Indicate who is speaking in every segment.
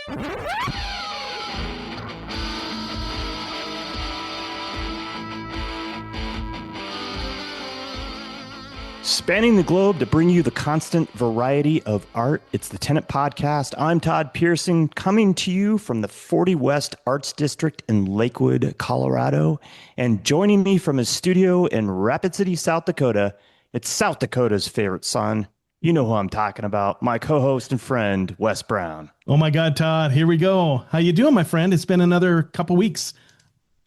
Speaker 1: Spanning the globe to bring you the constant variety of art. It's the Tenant Podcast. I'm Todd Pearson, coming to you from the 40 West Arts District in Lakewood, Colorado. And joining me from his studio in Rapid City, South Dakota, it's South Dakota's favorite son. You know who I'm talking about, my co-host and friend, Wes Brown.
Speaker 2: Oh my God, Todd, here we go. How you doing, my friend? It's been another couple weeks.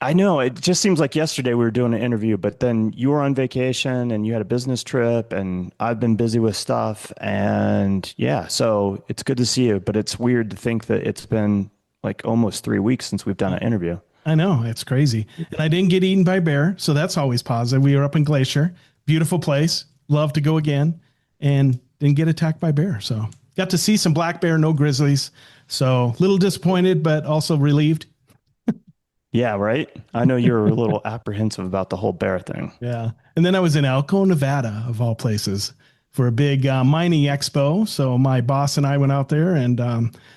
Speaker 1: I know, it just seems like yesterday we were doing an interview, but then you were on vacation and you had a business trip and I've been busy with stuff. And yeah, so it's good to see you, but it's weird to think that it's been like almost 3 weeks since we've done an interview.
Speaker 2: I know, it's crazy. And I didn't get eaten by a bear, so that's always positive. We were up in Glacier, beautiful place, love to go again, and didn't get attacked by a bear. So got to see some black bear, no grizzlies. So a little disappointed, but also relieved.
Speaker 1: Yeah, right. I know you're a little apprehensive about the whole bear thing.
Speaker 2: Yeah. And then I was in Elko, Nevada, of all places, for a big mining expo. So my boss and I went out there and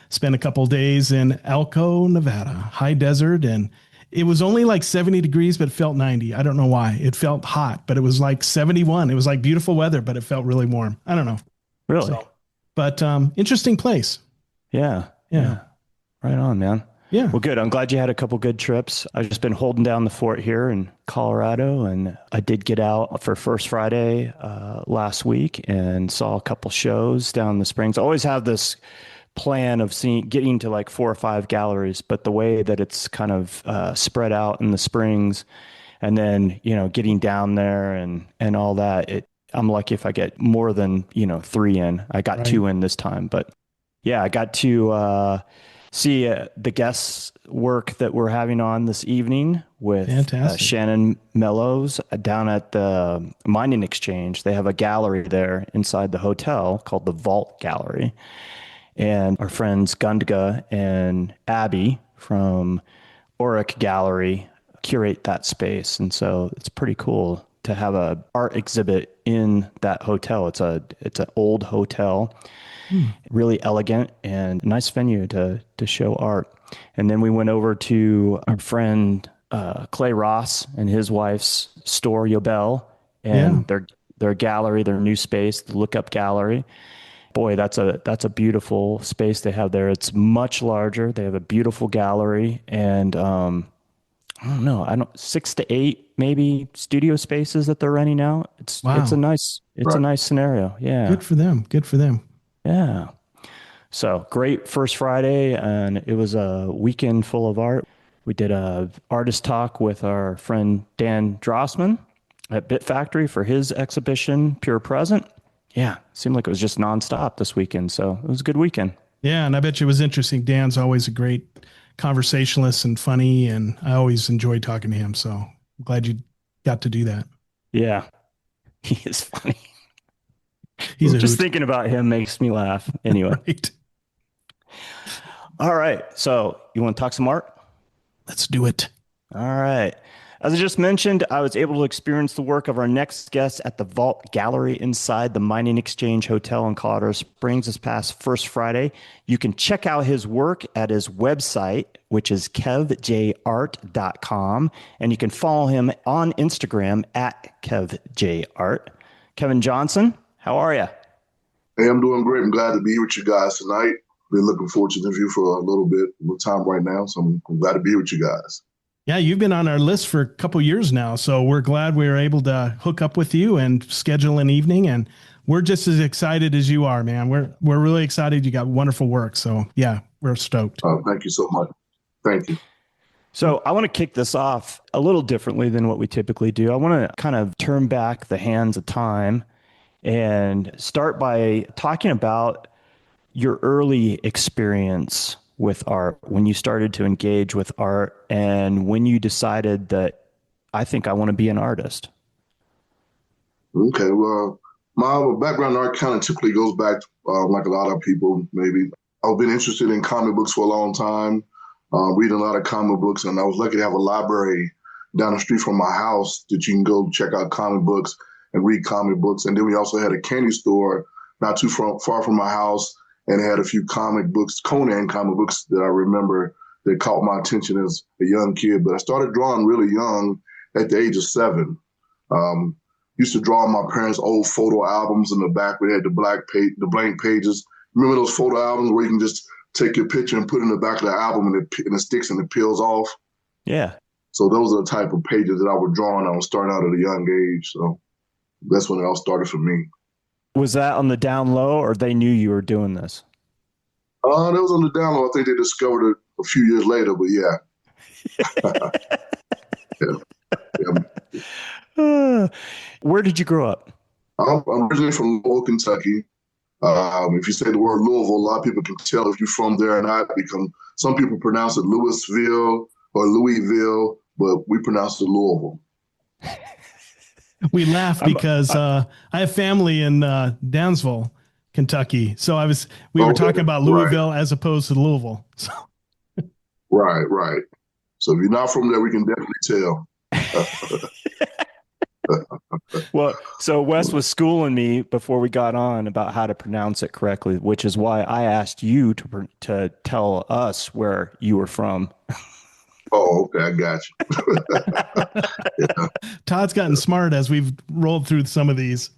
Speaker 2: spent a couple of days in Elko, Nevada, high desert. And it was only like 70 degrees, but it felt 90. I don't know why. It felt hot, but it was like 71. It was like beautiful weather, but it felt really warm. I don't know.
Speaker 1: Really?
Speaker 2: So, but interesting place.
Speaker 1: Yeah.
Speaker 2: Yeah.
Speaker 1: Right on, man.
Speaker 2: Yeah.
Speaker 1: Well, good. I'm glad you had a couple good trips. I've just been holding down the fort here in Colorado, and I did get out for First Friday last week and saw a couple shows down in the Springs. I always have this plan of getting to like 4 or 5 galleries, but the way that it's kind of spread out in the Springs, and then getting down there and all that, I'm lucky if I get more than 3 in. I got 2 in this time, but yeah, I got to see the guest work that we're having on this evening with Shannon Mellows down at the Mining Exchange. They have a gallery there inside the hotel called the Vault Gallery. And our friends Gundga and Abby from Auric Gallery curate that space. And so it's pretty cool to have a art exhibit in that hotel. It's an old hotel. Really elegant and nice venue to show art. And then we went over to our friend Clay Ross and his wife's store, Yobel, and their gallery, their new space, the Look Up Gallery. Boy, that's a beautiful space they have there. It's much larger. They have a beautiful gallery, and I don't know, 6 to 8 maybe studio spaces that they're renting out. It's a nice scenario. Yeah,
Speaker 2: Good for them.
Speaker 1: Yeah. So great First Friday, and it was a weekend full of art. We did a artist talk with our friend Dan Drossman at Bit Factory for his exhibition, Pure Present. Yeah, seemed like it was just nonstop this weekend, so it was a good weekend.
Speaker 2: Yeah, and I bet you it was interesting. Dan's always a great conversationalist and funny, and I always enjoy talking to him, so I'm glad you got to do that.
Speaker 1: Yeah, he is funny.
Speaker 2: He's
Speaker 1: just thinking about him makes me laugh. Anyway.
Speaker 2: Right.
Speaker 1: All right. So you want to talk some art?
Speaker 2: Let's do it.
Speaker 1: All right. As I just mentioned, I was able to experience the work of our next guest at the Vault Gallery inside the Mining Exchange Hotel in Colorado Springs this past First Friday. You can check out his work at his website, which is kevjart.com. And you can follow him on Instagram at kevjart. Kevin Johnson, how are you?
Speaker 3: Hey, I'm doing great. I'm glad to be here with you guys tonight. Been looking forward to the interview for a little time right now. So I'm glad to be here with you guys.
Speaker 2: Yeah, you've been on our list for a couple of years now. So we're glad we were able to hook up with you and schedule an evening. And we're just as excited as you are, man. We're really excited. You got wonderful work. So yeah, we're stoked.
Speaker 3: Thank you so much. Thank you.
Speaker 1: So I want to kick this off a little differently than what we typically do. I want to kind of turn back the hands of time and start by talking about your early experience with art, when you started to engage with art and when you decided that I think I want to be an artist.
Speaker 3: Okay, well, my background in art kind of typically goes back, like a lot of people, maybe. I've been interested in comic books for a long time, reading a lot of comic books, and I was lucky to have a library down the street from my house that you can go check out comic books and read comic books. And then we also had a candy store not too far from my house, and it had a few comic books, Conan comic books that I remember that caught my attention as a young kid. But I started drawing really young at the age of 7. Um, Used to draw my parents' old photo albums in the back. We had the blank pages. Remember those photo albums where you can just take your picture and put it in the back of the album and it sticks and it peels off?
Speaker 1: Yeah.
Speaker 3: So those are the type of pages that I was drawing. I was starting out at a young age. So that's when it all started for me.
Speaker 1: Was that on the down low, or they knew you were doing this?
Speaker 3: That was on the down low. I think they discovered it a few years later, but yeah. Yeah.
Speaker 1: Where did you grow up?
Speaker 3: I'm originally from Louisville, Kentucky. If you say the word Louisville, a lot of people can tell if you're from there or not, because some people pronounce it Louisville or Louisville, but we pronounce it Louisville.
Speaker 2: We laugh because I have family in Dansville, Kentucky. So we were talking about Louisville as opposed to Louisville. So.
Speaker 3: Right. So if you're not from there, we can definitely tell.
Speaker 1: Well, so Wes was schooling me before we got on about how to pronounce it correctly, which is why I asked you to tell us where you were from.
Speaker 3: Oh, okay, I got you.
Speaker 2: Yeah. Todd's gotten smart as we've rolled through some of these.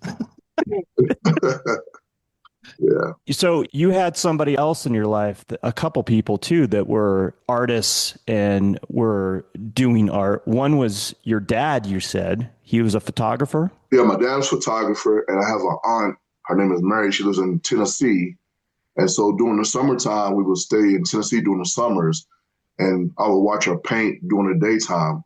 Speaker 3: Yeah.
Speaker 1: So you had somebody else in your life, a couple people too, that were artists and were doing art. One was your dad, you said. He was a photographer?
Speaker 3: Yeah, my dad's a photographer, and I have an aunt. Her name is Mary. She lives in Tennessee. And so during the summertime, we would stay in Tennessee during the summers, and I would watch her paint during the daytime.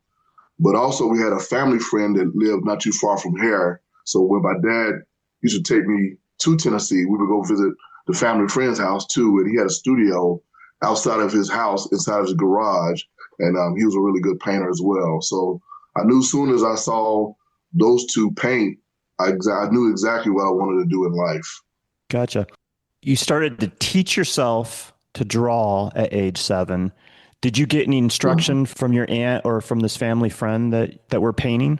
Speaker 3: But also we had a family friend that lived not too far from here. So when my dad used to take me to Tennessee, we would go visit the family friend's house too. And he had a studio outside of his house, inside of his garage. And he was a really good painter as well. So I knew as soon as I saw those two paint, I knew exactly what I wanted to do in life.
Speaker 1: Gotcha. You started to teach yourself to draw at age 7. Did you get any instruction from your aunt or from this family friend that were painting?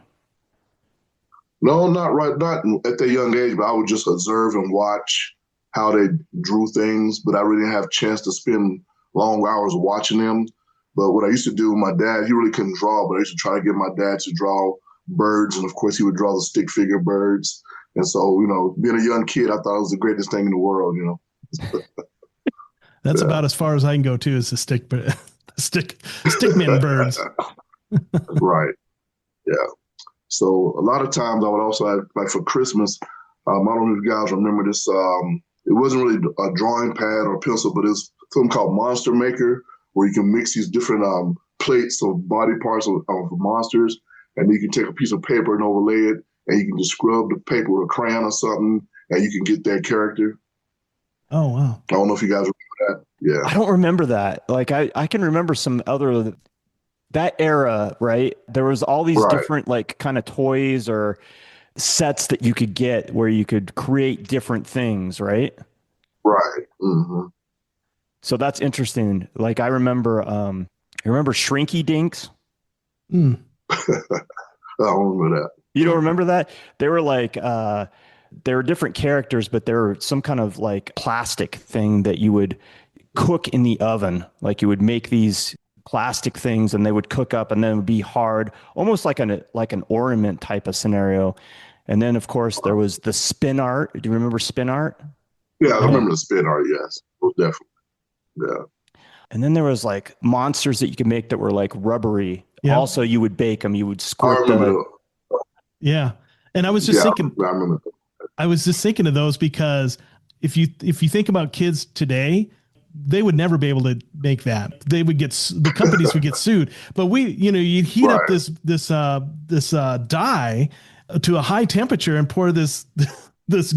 Speaker 3: No, not at that young age, but I would just observe and watch how they drew things, but I really didn't have a chance to spend long hours watching them. But what I used to do, my dad, he really couldn't draw, but I used to try to get my dad to draw birds. And of course, he would draw the stick figure birds. And so, being a young kid, I thought it was the greatest thing in the world,
Speaker 2: That's about as far as I can go too, is the stickman birds.
Speaker 3: Right. Yeah. So a lot of times I would also have, like for Christmas, I don't know if you guys remember this. It wasn't really a drawing pad or pencil, but it's something called Monster Maker, where you can mix these different plates of body parts of monsters, and you can take a piece of paper and overlay it, and you can just scrub the paper with a crayon or something, and you can get that character.
Speaker 2: Oh, wow.
Speaker 3: I don't know if you guys remember that. Yeah.
Speaker 1: I don't remember that. Like I can remember some other, that era, right? There was all these different like kind of toys or sets that you could get where you could create different things, right?
Speaker 3: Right. Mm-hmm.
Speaker 1: So that's interesting. Like I remember Shrinky Dinks.
Speaker 3: I don't remember that.
Speaker 1: You don't remember that? They were like, they were different characters, but they were some kind of like plastic thing that you would cook in the oven. Like you would make these plastic things and they would cook up and then it would be hard, almost like an ornament type of scenario. And then of course there was the spin art. Do you remember spin art?
Speaker 3: Yeah, I remember the spin art. Yes, most definitely. Yeah.
Speaker 1: And then there was like monsters that you could make that were like rubbery. Yep. Also, you would bake them. You would squirt them.
Speaker 2: Yeah. And I was just thinking, I was just thinking of those because if you think about kids today, they would never be able to make that. They would the companies would get sued. But you'd heat up this dye to a high temperature and pour this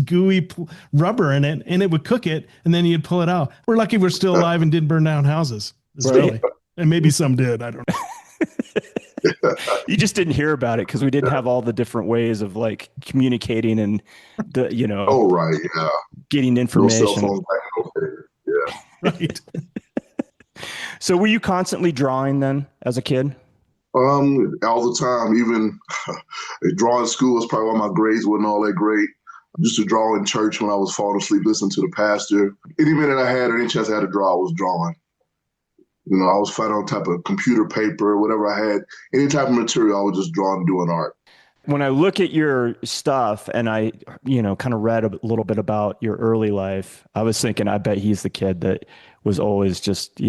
Speaker 2: gooey rubber in it, and it would cook it, and then you'd pull it out. We're lucky we're still alive and didn't burn down houses. Really. And maybe some did. I don't know.
Speaker 1: You just didn't hear about it because we didn't have all the different ways of like communicating and getting information.
Speaker 3: No cell phones back. Yeah.
Speaker 2: Right.
Speaker 1: So were you constantly drawing then as a kid?
Speaker 3: All the time. Even drawing school was probably why my grades wasn't all that great. I used to draw in church when I was falling asleep, listening to the pastor. Any minute I had or any chance I had to draw, I was drawing. I was finding on type of computer paper, whatever I had, any type of material, I was just drawing, doing art.
Speaker 1: When I look at your stuff and I, kind of read a little bit about your early life, I was thinking, I bet he's the kid that was always just,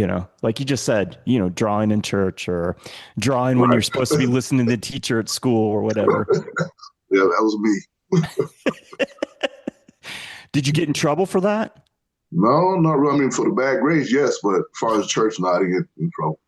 Speaker 1: like you just said, drawing in church or drawing when
Speaker 3: Right.
Speaker 1: you're supposed to be listening to the teacher at school or whatever.
Speaker 3: Yeah, that was me.
Speaker 1: Did you get in trouble for that?
Speaker 3: No, not really. I mean, for the bad grades, yes, but as far as church, no, I didn't get in trouble.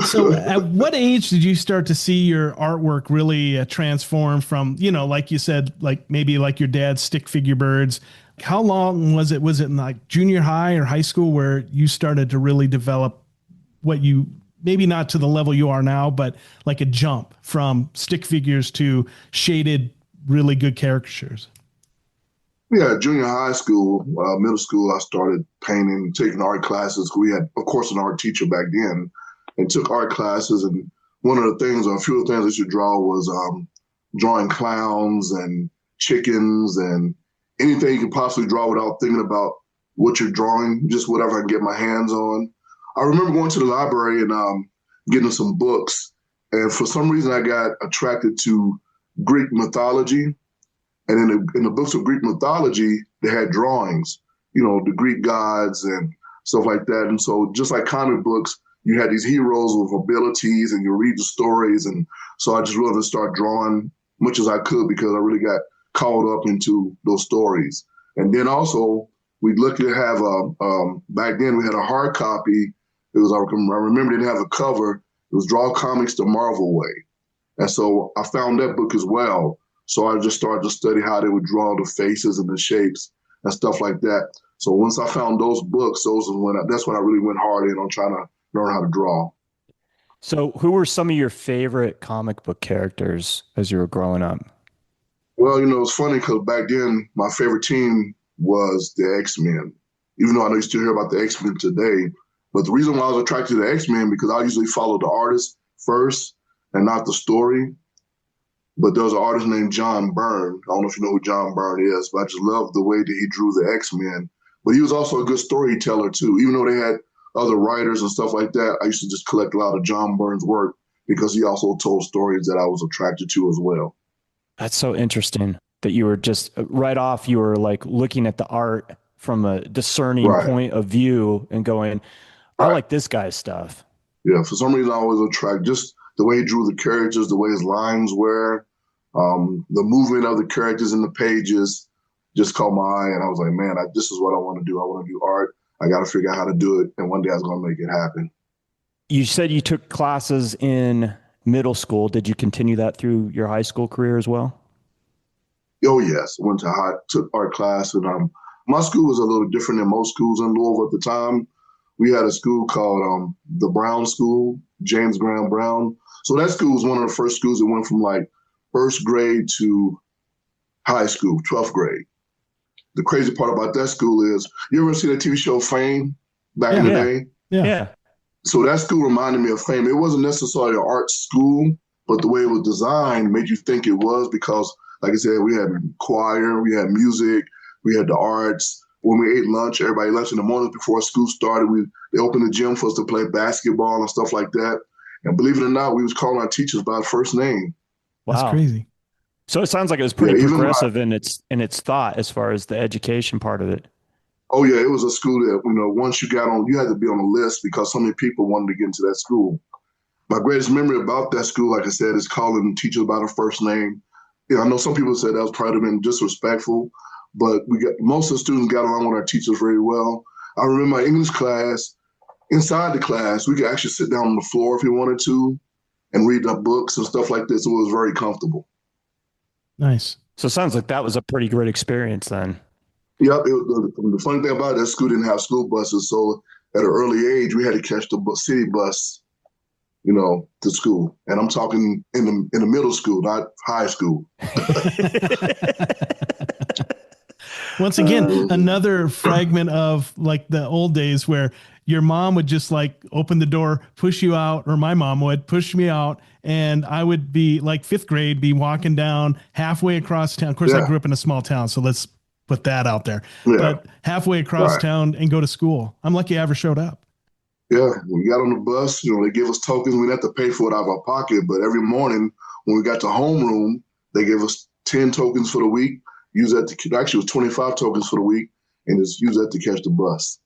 Speaker 2: So at what age did you start to see your artwork really transform from, like you said, like maybe like your dad's stick figure birds? How long was it? Was it in like junior high or high school where you started to really develop what you, maybe not to the level you are now, but like a jump from stick figures to shaded, really good caricatures?
Speaker 3: Yeah, junior high school, middle school, I started painting, taking art classes. We had, of course, an art teacher back then, and took art classes. And one of the things, or a few of the things I used to draw was drawing clowns and chickens and anything you could possibly draw without thinking about what you're drawing, just whatever I can get my hands on. I remember going to the library and getting some books. And for some reason, I got attracted to Greek mythology. And in the books of Greek mythology, they had drawings, the Greek gods and stuff like that. And so just like comic books, you had these heroes with abilities and you read the stories. And so I just wanted to start drawing much as I could because I really got caught up into those stories. And then also we'd look to have back then we had a hard copy. It was, I remember it didn't have a cover. It was Draw Comics the Marvel Way. And so I found that book as well. So I just started to study how they would draw the faces and the shapes and stuff like that. So once I found those books, that's when I really went hard in on trying to learn how to draw.
Speaker 1: So who were some of your favorite comic book characters as you were growing up?
Speaker 3: Well, it's funny because back then my favorite team was the X-Men, even though I know you still hear about the X-Men today. But the reason why I was attracted to the X-Men because I usually follow the artist first and not the story. But there was an artist named John Byrne. I don't know if you know who John Byrne is, but I just love the way that he drew the X-Men. But he was also a good storyteller too. Even though they had other writers and stuff like that, I used to just collect a lot of John Byrne's work because he also told stories that I was attracted to as well.
Speaker 1: That's so interesting that you were just right off, you were like looking at the art from a discerning point of view and going, I like this guy's stuff.
Speaker 3: Yeah, for some reason I was attracted, just the way he drew the characters, the way his lines were, the movement of the characters in the pages just caught my eye. And I was like, man, this is what I want to do. I want to do art. I got to figure out how to do it. And one day I was going to make it happen.
Speaker 1: You said you took classes in middle school. Did you continue that through your high school career as well?
Speaker 3: Oh, yes. Went to took art class. And my school was a little different than most schools in Louisville at the time. We had a school called the Brown School, James Graham Brown. So that school was one of the first schools that went from like first grade to high school, 12th grade. The crazy part about that school is, you ever see that TV show Fame back in the day?
Speaker 1: Yeah.
Speaker 3: So that school reminded me of Fame. It wasn't necessarily an art school, but the way it was designed made you think it was because, like I said, we had choir, we had music, we had the arts. When we ate lunch, everybody lunch in the morning before school started, they opened the gym for us to play basketball and stuff like that. And believe it or not, we was calling our teachers by first name.
Speaker 1: Wow.
Speaker 2: That's crazy.
Speaker 1: So it sounds like it was pretty progressive in its thought as far as the education part of it.
Speaker 3: Oh yeah, it was a school that, once you got on, you had to be on the list because so many people wanted to get into that school. My greatest memory about that school, like I said, is calling teachers by their first name. I know some people said that was probably been disrespectful, but most of the students got along with our teachers very well. I remember my English class. Inside the class, we could actually sit down on the floor if we wanted to and read the books and stuff like this. So it was very comfortable.
Speaker 2: Nice.
Speaker 1: So it sounds like that was a pretty great experience then.
Speaker 3: Yep. The funny thing about it, that school didn't have school buses. So at an early age, we had to catch the city bus, to school. And I'm talking in the middle school, not high school.
Speaker 2: Once again, another fragment of like the old days where your mom would just like open the door, push you out, or my mom would push me out. And I would be like fifth grade, be walking down halfway across town. Of course, I
Speaker 3: Yeah.
Speaker 2: grew up in a small town, so let's put that out there.
Speaker 3: Yeah.
Speaker 2: But halfway across
Speaker 3: Right.
Speaker 2: town and go to school. I'm lucky I ever showed up.
Speaker 3: Yeah. When we got on the bus, they give us tokens. We didn't have to pay for it out of our pocket. But every morning when we got to homeroom, they gave us 10 tokens for the week. Use that to, actually, it was 25 tokens for the week, and just use that to catch the bus.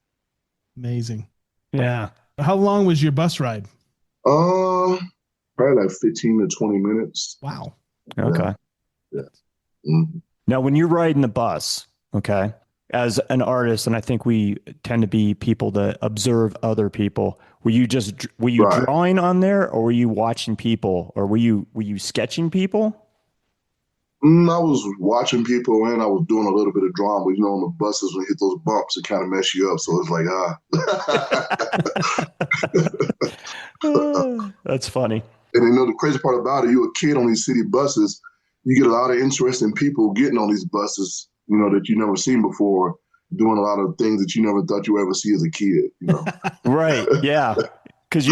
Speaker 2: Amazing.
Speaker 1: Yeah.
Speaker 2: How long was your bus ride?
Speaker 3: Probably like 15 to 20 minutes.
Speaker 2: Wow.
Speaker 1: Okay.
Speaker 3: Yeah. Mm-hmm.
Speaker 1: Now, when you're riding the bus, okay, as an artist, and I think we tend to be people that observe other people, were you
Speaker 3: Right.
Speaker 1: drawing on there, or were you watching people, or were you sketching people?
Speaker 3: I was watching people and I was doing a little bit of drawing, but on the buses, when you hit those bumps, it kind of mess you up. So it's like,
Speaker 1: That's funny.
Speaker 3: And the crazy part about it, you're a kid on these city buses, you get a lot of interesting people getting on these buses, that you never seen before, doing a lot of things that you never thought you would ever see as a kid,
Speaker 1: Right. Yeah. Because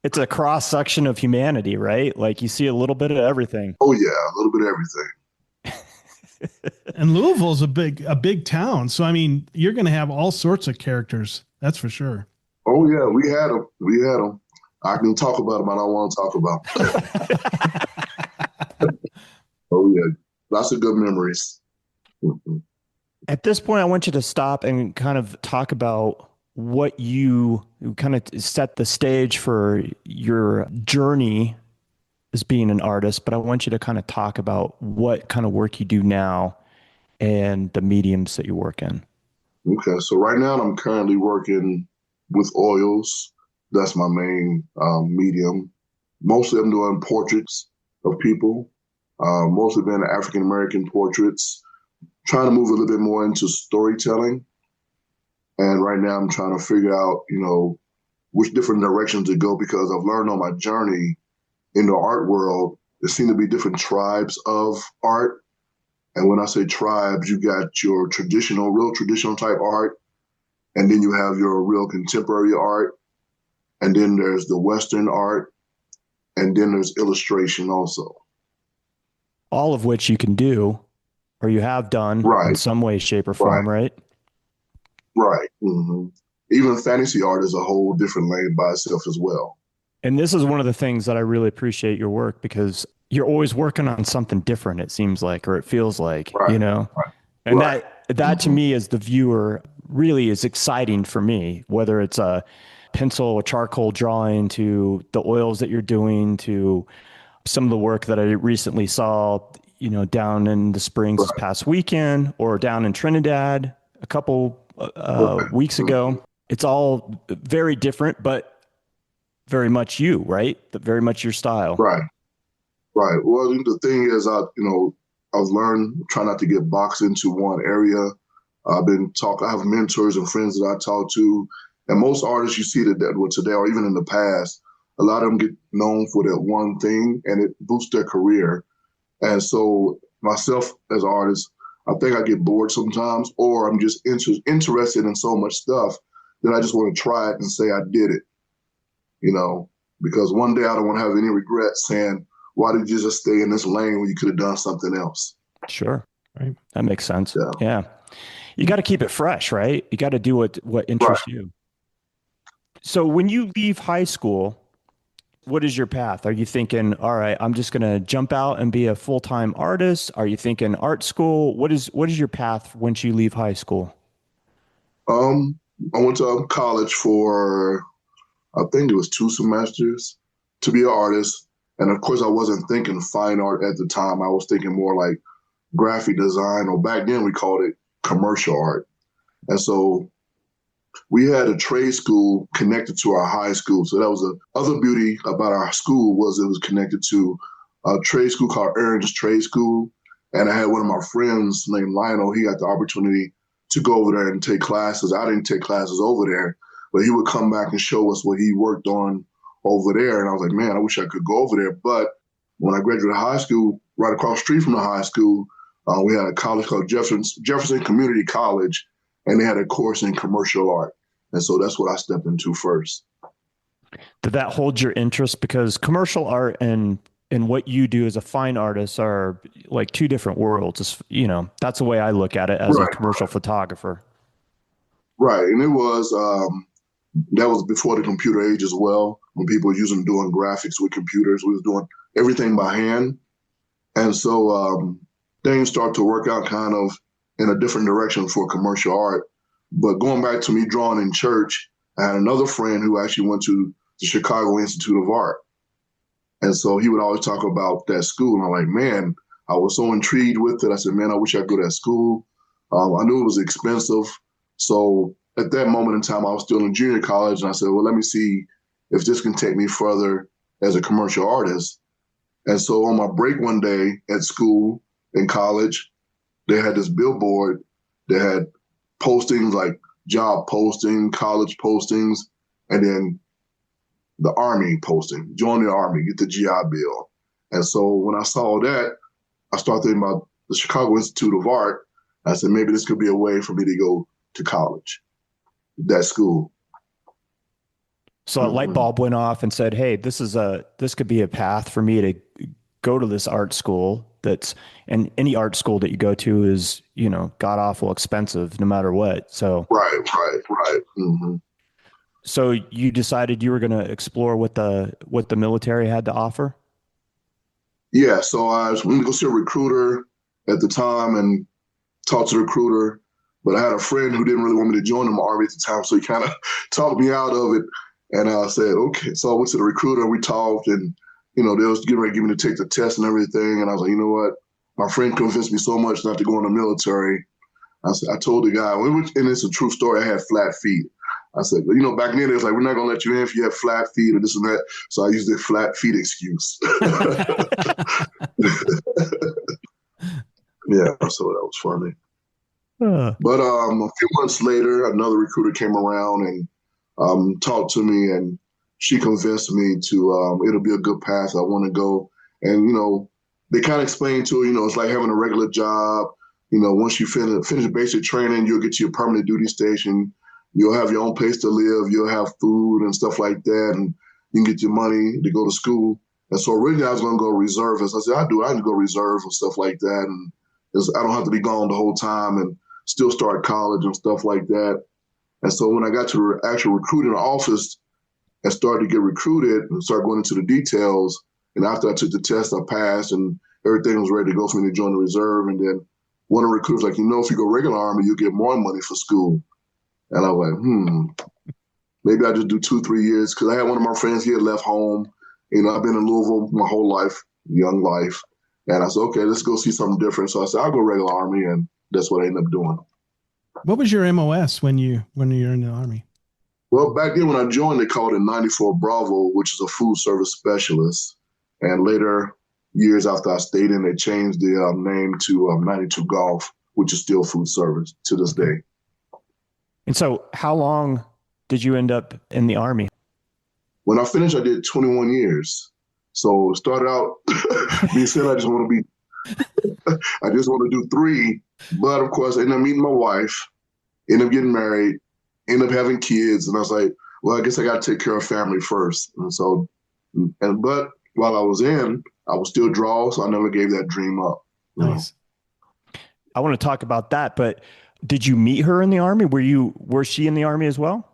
Speaker 1: it's a cross section of humanity, right? Like you see a little bit of everything.
Speaker 3: Oh yeah, a little bit of everything.
Speaker 2: And Louisville's a big town. So, I mean, you're going to have all sorts of characters. That's for sure.
Speaker 3: Oh yeah, we had them. We had them. I can talk about them. I don't want to talk about. Oh yeah, lots of good memories. Mm-hmm.
Speaker 1: At this point, I want you to stop and kind of talk about what you kind of set the stage for your journey as being an artist, but I want you to kind of talk about what kind of work you do now and the mediums that you work in.
Speaker 3: Okay, so right now I'm currently working with oils. That's my main medium. Mostly I'm doing portraits of people, mostly been African-American portraits, trying to move a little bit more into storytelling. And right now I'm trying to figure out, which different directions to go, because I've learned on my journey in the art world, there seem to be different tribes of art. And when I say tribes, you got your real traditional type art, and then you have your real contemporary art, and then there's the Western art, and then there's illustration also.
Speaker 1: All of which you can do, or you have done in some way, shape, or form, right?
Speaker 3: Right. Mm-hmm. Even fantasy art is a whole different lane by itself as well.
Speaker 1: And this is one of the things that I really appreciate your work, because you're always working on something different, it seems like, or it feels like,
Speaker 3: Right.
Speaker 1: And that to me as the viewer really is exciting for me, whether it's a pencil or charcoal drawing to the oils that you're doing to some of the work that I recently saw, down in the Springs this past weekend, or down in Trinidad a couple weeks ago. It's all very different, but very much you, right? Very much your style.
Speaker 3: Right. Well, the thing is, I've learned, try not to get boxed into one area. I have mentors and friends that I talk to, and most artists you see that today, or even in the past, a lot of them get known for that one thing, and it boosts their career. And so myself as an artist, I think I get bored sometimes, or I'm just interested in so much stuff that I just want to try it and say I did it, because one day I don't want to have any regrets saying, why did you just stay in this lane when you could have done something else?
Speaker 1: Sure.
Speaker 2: Right.
Speaker 1: That makes sense. Yeah. You got to keep it fresh, right? You got to do what interests you. So when you leave high school, what is your path? Are you thinking, all right, I'm just going to jump out and be a full-time artist? Are you thinking art school? What is your path once you leave high school?
Speaker 3: I went to college for, I think it was 2 semesters to be an artist. And of course, I wasn't thinking fine art at the time. I was thinking more like graphic design, or back then we called it commercial art. And so we had a trade school connected to our high school. So that was the other beauty about our school, was it was connected to a trade school called Aaron's Trade School. And I had one of my friends named Lionel. He got the opportunity to go over there and take classes. I didn't take classes over there, but he would come back and show us what he worked on over there. And I was like, man, I wish I could go over there. But when I graduated high school, right across the street from the high school, we had a college called Jefferson Community College, and they had a course in commercial art. And so that's what I stepped into first.
Speaker 1: Did that hold your interest? Because commercial art and what you do as a fine artist are like two different worlds. That's the way I look at it as a
Speaker 3: Right,
Speaker 1: commercial photographer.
Speaker 3: right. And it was, that was before the computer age as well, when people were doing graphics with computers. We was doing everything by hand. And so things start to work out kind of in a different direction for commercial art. But going back to me drawing in church, I had another friend who actually went to the Chicago Institute of Art. And so he would always talk about that school. And I'm like, man, I was so intrigued with it. I said, man, I wish I could go to that school. I knew it was expensive. So at that moment in time, I was still in junior college. And I said, well, let me see if this can take me further as a commercial artist. And so on my break one day at school in college, they had this billboard that had postings like job posting, college postings, and then the Army posting, join the Army, get the GI Bill. And so when I saw that, I started thinking about the Chicago Institute of Art. I said, maybe this could be a way for me to go to college, that school.
Speaker 1: So a light bulb went off and said, hey, this could be a path for me to go to this art school and any art school that you go to is, god awful expensive no matter what. So
Speaker 3: Right. Mm-hmm.
Speaker 1: So you decided you were going to explore what the military had to offer?
Speaker 3: Yeah, so I was going to go see a recruiter at the time and talk to the recruiter, but I had a friend who didn't really want me to join the Army at the time, so he kind of talked me out of it. And I said, okay. So I went to the recruiter and we talked, and they was getting ready to get me to take the test and everything. And I was like, you know what? My friend convinced me so much not to go in the military. I told the guy, and it's a true story, I had flat feet. I said, back then it was like, we're not going to let you in if you have flat feet or this and that. So I used the flat feet excuse. Yeah, so that was funny. But a few months later, another recruiter came around and talked to me, and she convinced me to, it'll be a good path. I want to go. And, they kind of explained to her, it's like having a regular job. Once you finish basic training, you'll get to your permanent duty station. You'll have your own place to live. You'll have food and stuff like that. And you can get your money to go to school. And so originally I was going to go reservist. I said, I can go reserve and stuff like that. And I don't have to be gone the whole time and still start college and stuff like that. And so when I got to the actual recruiting office and started to get recruited and start going into the details, and after I took the test, I passed and everything was ready to go for me to join the reserve. And then one of the recruiters was like, if you go regular Army, you get more money for school. And I was like, maybe I just do 2-3 years. Because I had one of my friends, he had left home. I've been in Louisville my whole life, young life. And I said, okay, let's go see something different. So I said, I'll go regular Army. And that's what I ended up doing.
Speaker 2: What was your MOS when you're in the Army?
Speaker 3: Well, back then when I joined, they called it 94 Bravo, which is a food service specialist. And later, years after I stayed in, they changed the name to 92 Golf, which is still food service to this day.
Speaker 1: And so how long did you end up in the Army?
Speaker 3: When I finished, I did 21 years. So started out being said I just want to do 3. But of course, I ended up meeting my wife, ended up getting married, ended up having kids. And I was like, well, I guess I got to take care of family first. And so, but while I was in, I was still draw. So I never gave that dream up.
Speaker 2: Nice.
Speaker 1: I want to talk about that, but did you meet her in the Army? Was she in the Army as well?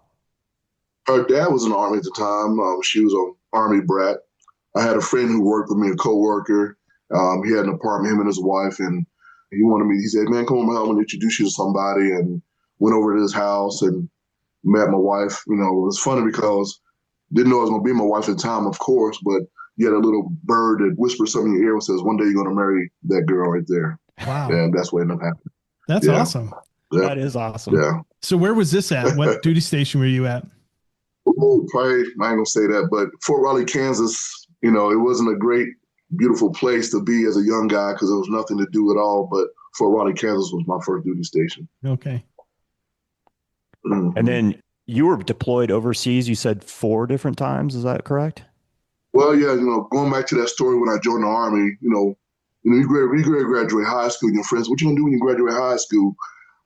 Speaker 3: Her dad was in the Army at the time. She was an Army brat. I had a friend who worked with me, a coworker. He had an apartment, him and his wife, and he said, man, come on, I want to introduce you to somebody, and went over to his house and met my wife. It was funny because didn't know it was going to be my wife at the time, of course, but you had a little bird that whispers something in your ear and says, one day you're going to marry that girl right there.
Speaker 2: Wow.
Speaker 3: And that's what ended up happening.
Speaker 2: That's awesome.
Speaker 3: Yeah.
Speaker 1: That is awesome.
Speaker 3: Yeah.
Speaker 2: So where was this at? What duty station were you at?
Speaker 3: Ooh, probably, I ain't going to say that, but Fort Riley, Kansas, it wasn't a great, beautiful place to be as a young guy because there was nothing to do at all. But Fort Riley, Kansas was my first duty station.
Speaker 2: Okay.
Speaker 1: Mm-hmm. And then you were deployed overseas, you said 4 different times. Is that correct?
Speaker 3: Well, yeah, going back to that story when I joined the Army, you graduate high school, and your friends, what you going to do when you graduate high school?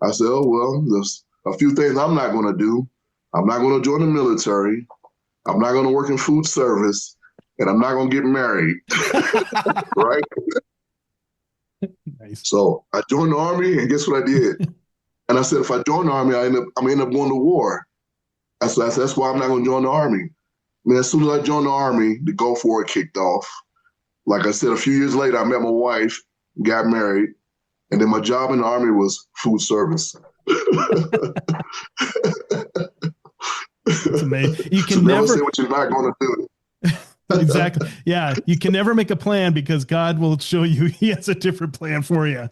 Speaker 3: I said, oh, well, there's a few things I'm not going to do. I'm not going to join the military. I'm not going to work in food service, and I'm not going to get married. Right?
Speaker 2: Nice.
Speaker 3: So I joined the Army, and guess what I did? And I said, if I join the Army, I'm gonna end up going to war. That's why I'm not going to join the Army. I mean, as soon as I joined the Army, the Gulf War kicked off. Like I said, a few years later, I met my wife, got married, and then my job in the Army was food service.
Speaker 2: It's amazing. You can
Speaker 3: so never
Speaker 2: never
Speaker 3: say what you're not going to do.
Speaker 2: exactly. Yeah, you can never make a plan because God will show you He has a different plan for you.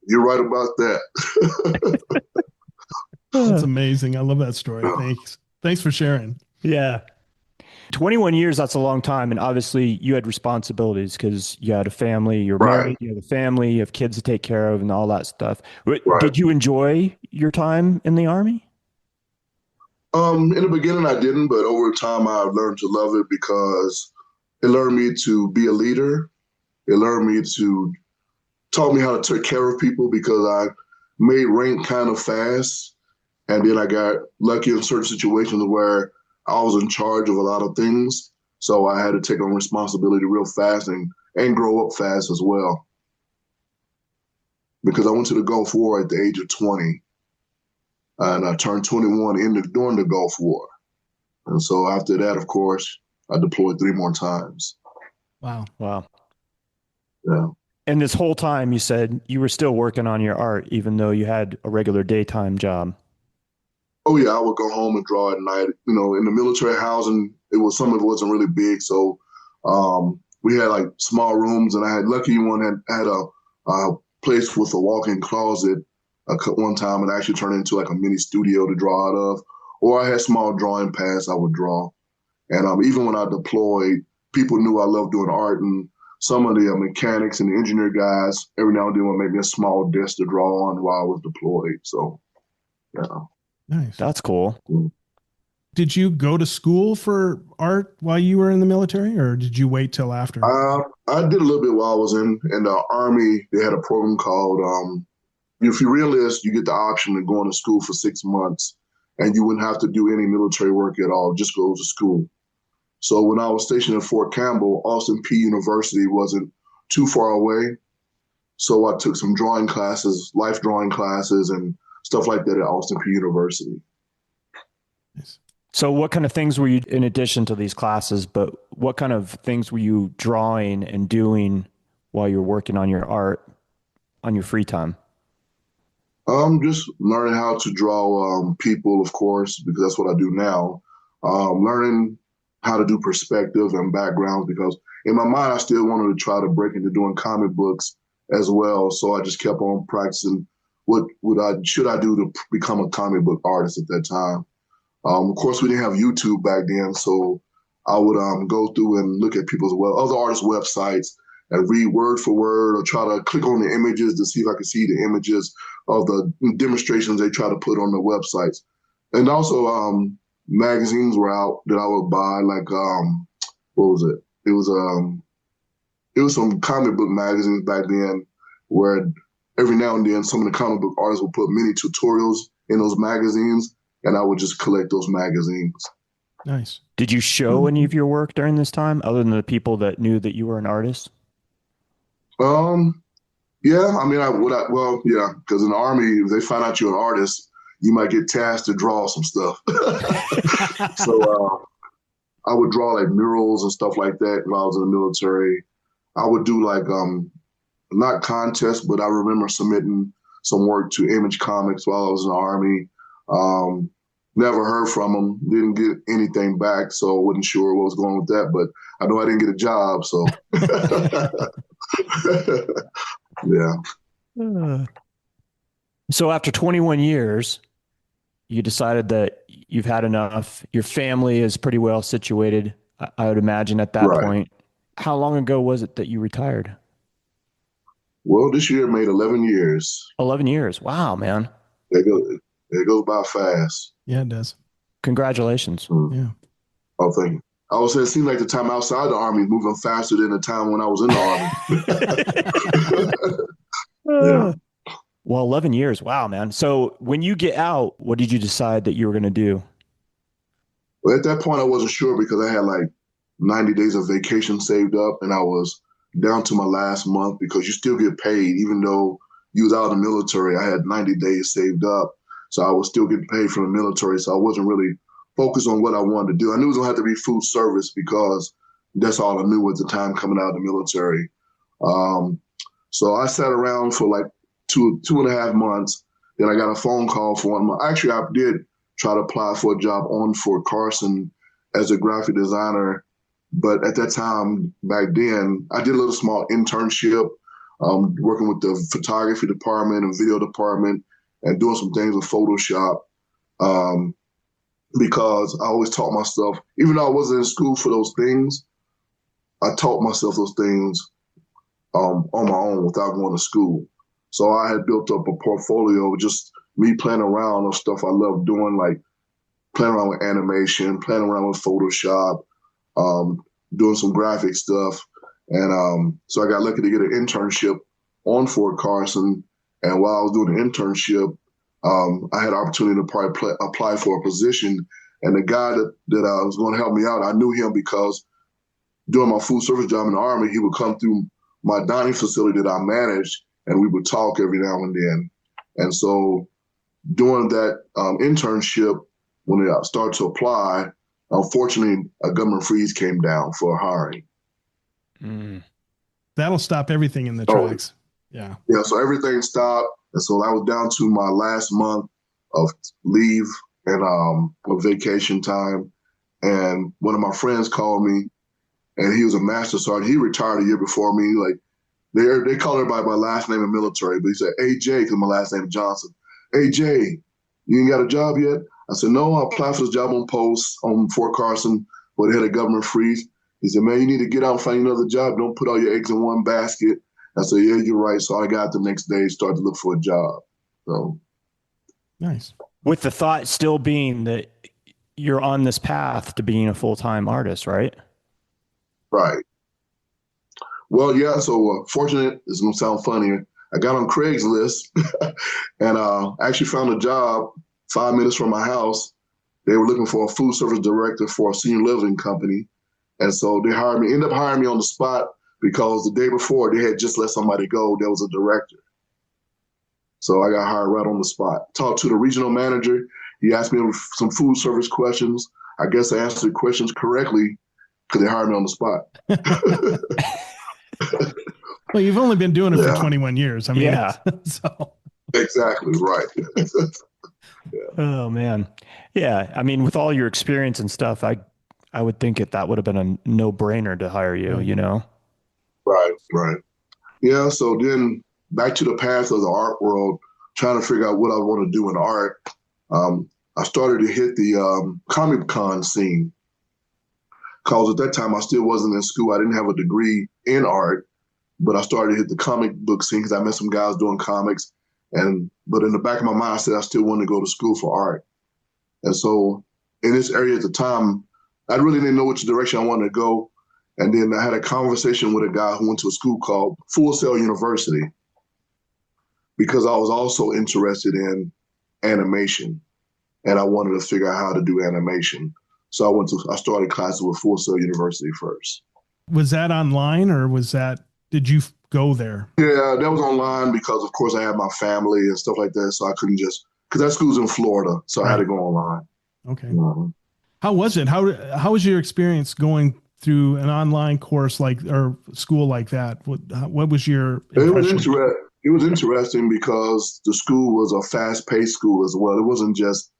Speaker 3: You're right about that.
Speaker 2: That's amazing. I love that story. Thanks for sharing.
Speaker 1: Yeah. 21 years, that's a long time. And obviously you had responsibilities because you had a family, you're
Speaker 3: Right.
Speaker 1: married, you have a family, you have kids to take care of and all that stuff.
Speaker 3: Right.
Speaker 1: Did you enjoy your time in the Army?
Speaker 3: In the beginning, I didn't, but over time, I learned to love it because it learned me to be a leader. It learned me to taught me how to take care of people because I made rank kind of fast. And then I got lucky in certain situations where I was in charge of a lot of things. So I had to take on responsibility real fast and grow up fast as well. Because I went to the Gulf War at the age of 20 and I turned 21 during the Gulf War. And so after that, of course, I deployed 3 more times.
Speaker 2: Wow.
Speaker 1: Wow.
Speaker 3: Yeah.
Speaker 1: And this whole time you said you were still working on your art, even though you had a regular daytime job.
Speaker 3: Oh yeah, I would go home and draw at night. You know, in the military housing, some of it wasn't really big, so we had like small rooms, and I had lucky one had a place with a walk-in closet. One time, it actually turned into like a mini studio to draw out of. Or I had small drawing pads I would draw, and even when I deployed, people knew I loved doing art, and some of the mechanics and the engineer guys every now and then would make me a small desk to draw on while I was deployed. So yeah.
Speaker 2: Nice.
Speaker 1: That's cool.
Speaker 2: Did you go to school for art while you were in the military, or did you wait till after?
Speaker 3: I did a little bit while I was in the Army. They had a program called, if you're realist, you get the option of going to school for 6 months, and you wouldn't have to do any military work at all, just go to school. So when I was stationed at Fort Campbell, Austin P University wasn't too far away. So I took some drawing classes, life drawing classes, and stuff like that at Austin P University.
Speaker 2: Nice.
Speaker 1: So what kind of things were you, in addition to these classes, but what kind of things were you drawing and doing while you were working on your art on your free time?
Speaker 3: Just learning how to draw people, of course, because that's what I do now. Learning how to do perspective and backgrounds, because in my mind, I still wanted to try to break into doing comic books as well. So I just kept on practicing what should I do to become a comic book artist at that time. Of course, we didn't have YouTube back then, so I would go through and look at other artists' websites and read word for word or try to click on the images to see if I could see the images of the demonstrations they try to put on the websites. And also magazines were out that I would buy, like what was it? It was some comic book magazines back then where every now and then some of the comic book artists would put mini tutorials in those magazines, and I would just collect those magazines.
Speaker 2: Nice.
Speaker 1: Did you show any of your work during this time other than the people that knew that you were an artist?
Speaker 3: Yeah, I mean, well, yeah, because in the Army, if they find out you're an artist, you might get tasked to draw some stuff. So I would draw like murals and stuff like that while I was in the military. I would do like, not contests, but I remember submitting some work to Image Comics while I was in the Army. Never heard from them, didn't get anything back, so I wasn't sure what was going on with that, but I know I didn't get a job, so. Yeah.
Speaker 1: So after 21 years, you decided that you've had enough. Your family is pretty well situated, I would imagine, at that
Speaker 3: Right.
Speaker 1: point. How long ago was it that you retired?
Speaker 3: Well, this year made 11 years.
Speaker 1: 11 years. Wow, man.
Speaker 3: It goes by fast.
Speaker 2: Yeah, it does.
Speaker 1: Congratulations.
Speaker 2: Yeah.
Speaker 3: Oh, thank you. I would say it seemed like the time outside the Army moving faster than the time when I was in the Army. Yeah.
Speaker 1: Well, 11 years. Wow, man. So when you get out, what did you decide that you were going to do?
Speaker 3: Well, at that point, I wasn't sure because I had like 90 days of vacation saved up, and I was down to my last month because you still get paid even though you was out of the military. I had 90 days saved up, so I was still getting paid from the military. So I wasn't really focused on what I wanted to do. I knew it was gonna have to be food service because that's all I knew at the time coming out of the military. Um, so I sat around for like 2.5 months. Then I got a phone call for 1 month. Actually, I did try to apply for a job on Fort Carson as a graphic designer. But at that time, back then, I did a little small internship, working with the photography department and video department and doing some things with Photoshop. Um, because I always taught myself, even though I wasn't in school for those things, I taught myself those things on my own without going to school. So I had built up a portfolio of just me playing around of stuff I love doing, like playing around with animation, playing around with Photoshop, um, doing some graphic stuff. And so I got lucky to get an internship on Fort Carson. And while I was doing the internship, I had an opportunity to probably apply for a position. And the guy that was going to help me out, I knew him because doing my food service job in the Army, he would come through my dining facility that I managed, and we would talk every now and then. And so during that internship, when I started to apply, unfortunately, a government freeze came down for hiring.
Speaker 2: Mm. That'll stop everything in the
Speaker 3: So,
Speaker 2: tracks. Yeah.
Speaker 3: yeah, so everything stopped. And so I was down to my last month of leave and of vacation time. And one of my friends called me, and he was a master sergeant. He retired a year before me. Like they call everybody by last name in military, but he said, "Hey Jay," because my last name is Johnson. "Hey Jay, you ain't got a job yet?" I said, "No, I applied for this job on post on Fort Carson, but they had a government freeze." He said, "Man, you need to get out and find another job. Don't put all your eggs in one basket." I said, "Yeah, you're right." So I got the next day, started to look for a job. So
Speaker 2: Nice.
Speaker 1: With the thought still being that you're on this path to being a full-time artist, right?
Speaker 3: right. Well, yeah. So fortunate. It's gonna sound funny. I got on Craigslist and actually found a job 5 minutes from my house. They were looking for a food service director for a senior living company. And so they hired me, ended up hiring me on the spot because the day before they had just let somebody go. There was a director. So I got hired right on the spot. Talked to the regional manager. He asked me some food service questions. I guess I answered the questions correctly because they hired me on the spot.
Speaker 2: Well, you've only been doing it for
Speaker 3: Yeah,
Speaker 2: 21 years. I mean,
Speaker 1: Yeah.
Speaker 2: so
Speaker 3: exactly right.
Speaker 1: Oh man. Yeah. I mean, with all your experience and stuff, I would think that would have been a no-brainer to hire you,
Speaker 2: right.
Speaker 1: you know?
Speaker 3: Right, right. Yeah, so then back to the path of the art world, trying to figure out what I want to do in art. I started to hit the Comic Con scene because at that time I still wasn't in school. I didn't have a degree in art, but I started to hit the comic book scene because I met some guys doing comics. But in the back of my mind, I said I still wanted to go to school for art. And so in this area at the time, I really didn't know which direction I wanted to go. And then I had a conversation with a guy who went to a school called Full Sail University because I was also interested in animation and I wanted to figure out how to do animation. So I started classes with Full Sail University first.
Speaker 2: Was that online or did you go there?
Speaker 3: Yeah, that was online because of course I had my family and stuff like that. So I couldn't because that school's in Florida. So I had to go online.
Speaker 2: Okay.
Speaker 3: Mhm.
Speaker 2: How was it? How was your experience going through an online course or school like that? What was your impression?
Speaker 3: It was interesting because the school was a fast-paced school as well. It wasn't just,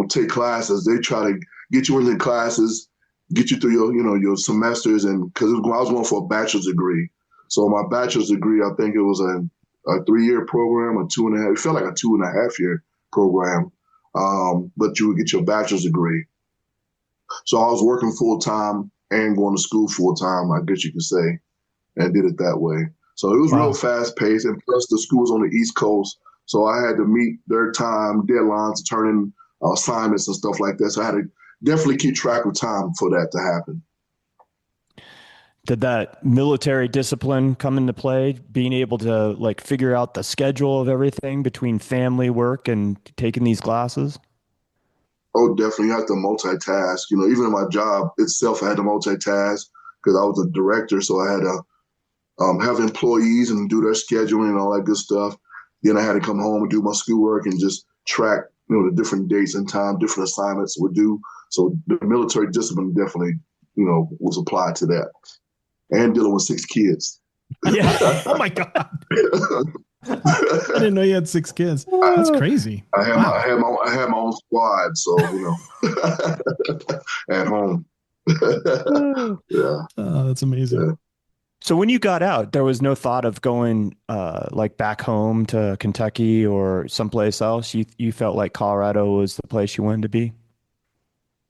Speaker 3: take classes. They try to get you into classes, get you through your semesters, and because I was going for a bachelor's degree. So my bachelor's degree, I think it was a 3-year program, a 2.5. It felt like a 2.5-year program, but you would get your bachelor's degree. So I was working full time and going to school full time, I guess you could say, and did it that way. So it was real fast paced, and plus the school was on the East Coast, so I had to meet their time deadlines to turn in assignments and stuff like that. So I had to definitely keep track of time for that to happen.
Speaker 1: Did that military discipline come into play, being able to like figure out the schedule of everything between family, work, and taking these classes?
Speaker 3: Oh, definitely. You have to multitask. Even in my job itself, I had to multitask because I was a director. So I had to have employees and do their scheduling and all that good stuff. Then I had to come home and do my schoolwork and just track, the different dates and time, different assignments were due. So the military discipline definitely, was applied to that. And dealing with 6 kids.
Speaker 2: Yeah. Oh my God. I didn't know you had 6 kids. That's crazy. Wow.
Speaker 3: I had my own squad, so at home. Yeah.
Speaker 2: Oh, that's amazing.
Speaker 3: Yeah.
Speaker 1: So when you got out, there was no thought of going like back home to Kentucky or someplace else. You felt like Colorado was the place you wanted to be?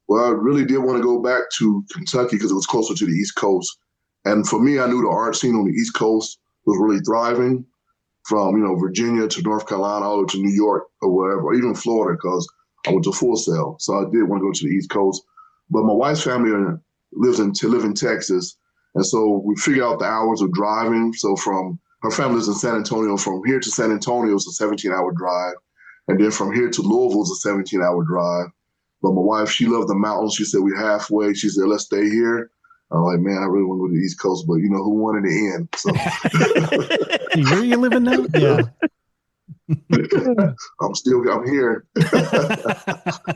Speaker 3: Well, I really did want to go back to Kentucky because it was closer to the East Coast. And for me, I knew the art scene on the East Coast was really thriving from, Virginia to North Carolina, all the way to New York or wherever, or even Florida, because I went to Full Sail. So I did want to go to the East Coast. But my wife's family live in Texas. And so we figured out the hours of driving. So from her family lives in San Antonio. From here to San Antonio is a 17-hour drive. And then from here to Louisville is a 17-hour drive. But my wife, she loved the mountains. She said, we're halfway. She said, let's stay here. I'm like, man, I really want to go to the East Coast, but who won in the end? So
Speaker 2: Hey, where are you living now? Yeah.
Speaker 3: I'm here.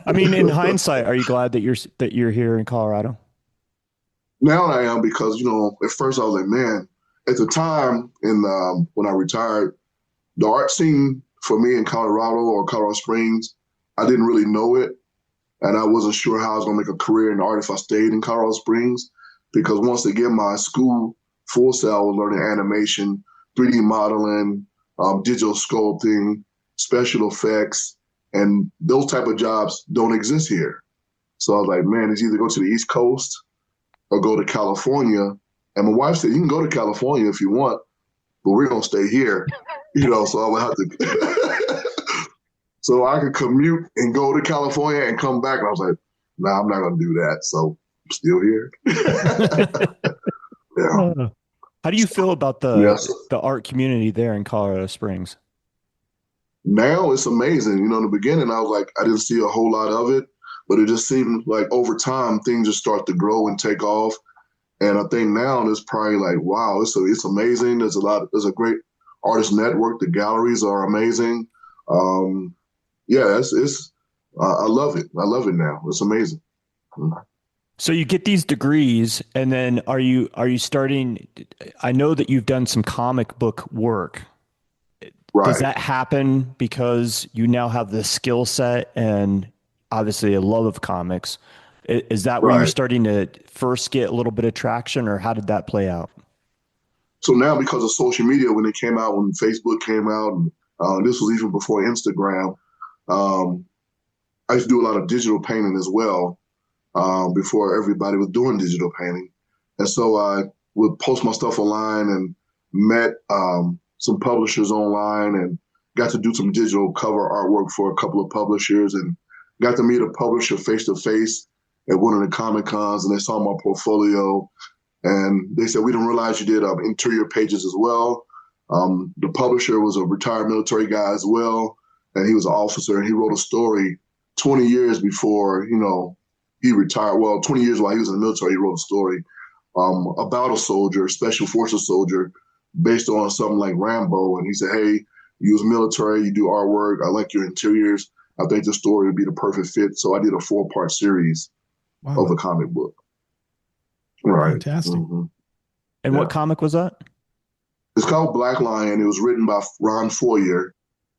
Speaker 1: I mean, in hindsight, are you glad that you're here in Colorado?
Speaker 3: Now I am because, at first I was like, man, at the time when I retired, the art scene for me in Colorado or Colorado Springs, I didn't really know it. And I wasn't sure how I was going to make a career in art if I stayed in Colorado Springs. Because once again, my school Full Sail was learning animation, 3D modeling, digital sculpting, special effects, and those type of jobs don't exist here. So I was like, man, it's either go to the East Coast or go to California. And my wife said, you can go to California if you want, but we're going to stay here. So I would have to, so I could commute and go to California and come back. And I was like, nah, I'm not going to do that. So I'm still here. Yeah.
Speaker 1: How do you feel about
Speaker 3: Yes.
Speaker 1: the art community there in Colorado Springs?
Speaker 3: Now it's amazing. In the beginning, I was like, I didn't see a whole lot of it, but it just seemed like over time, things just start to grow and take off. And I think now it's probably like, wow, it's amazing. There's a great artist network. The galleries are amazing. Yeah, I love it. I love it now. It's amazing.
Speaker 1: So you get these degrees, and then are you starting? I know that you've done some comic book work.
Speaker 3: Right.
Speaker 1: Does that happen because you now have the skill set and obviously a love of comics? Is that where you're starting to first get a little bit of traction, or how did that play out?
Speaker 3: So now, because of social media, when Facebook came out, and this was even before Instagram, I used to do a lot of digital painting as well. Before everybody was doing digital painting. And so I would post my stuff online and met some publishers online and got to do some digital cover artwork for a couple of publishers and got to meet a publisher face to face at one of the Comic Cons, and they saw my portfolio and they said, we didn't realize you did interior pages as well. The publisher was a retired military guy as well, and he was an officer, and he wrote a story 20 years before, he retired. Well, 20 years while he was in the military, he wrote a story about a soldier, special forces soldier, based on something like Rambo. And he said, hey, you was military, you do artwork, I like your interiors. I think the story would be the perfect fit. So I did a 4-part series of a comic book. Right.
Speaker 2: Fantastic.
Speaker 3: Mm-hmm.
Speaker 1: And what comic was that?
Speaker 3: It's called Black Lion. It was written by Ron Foyer.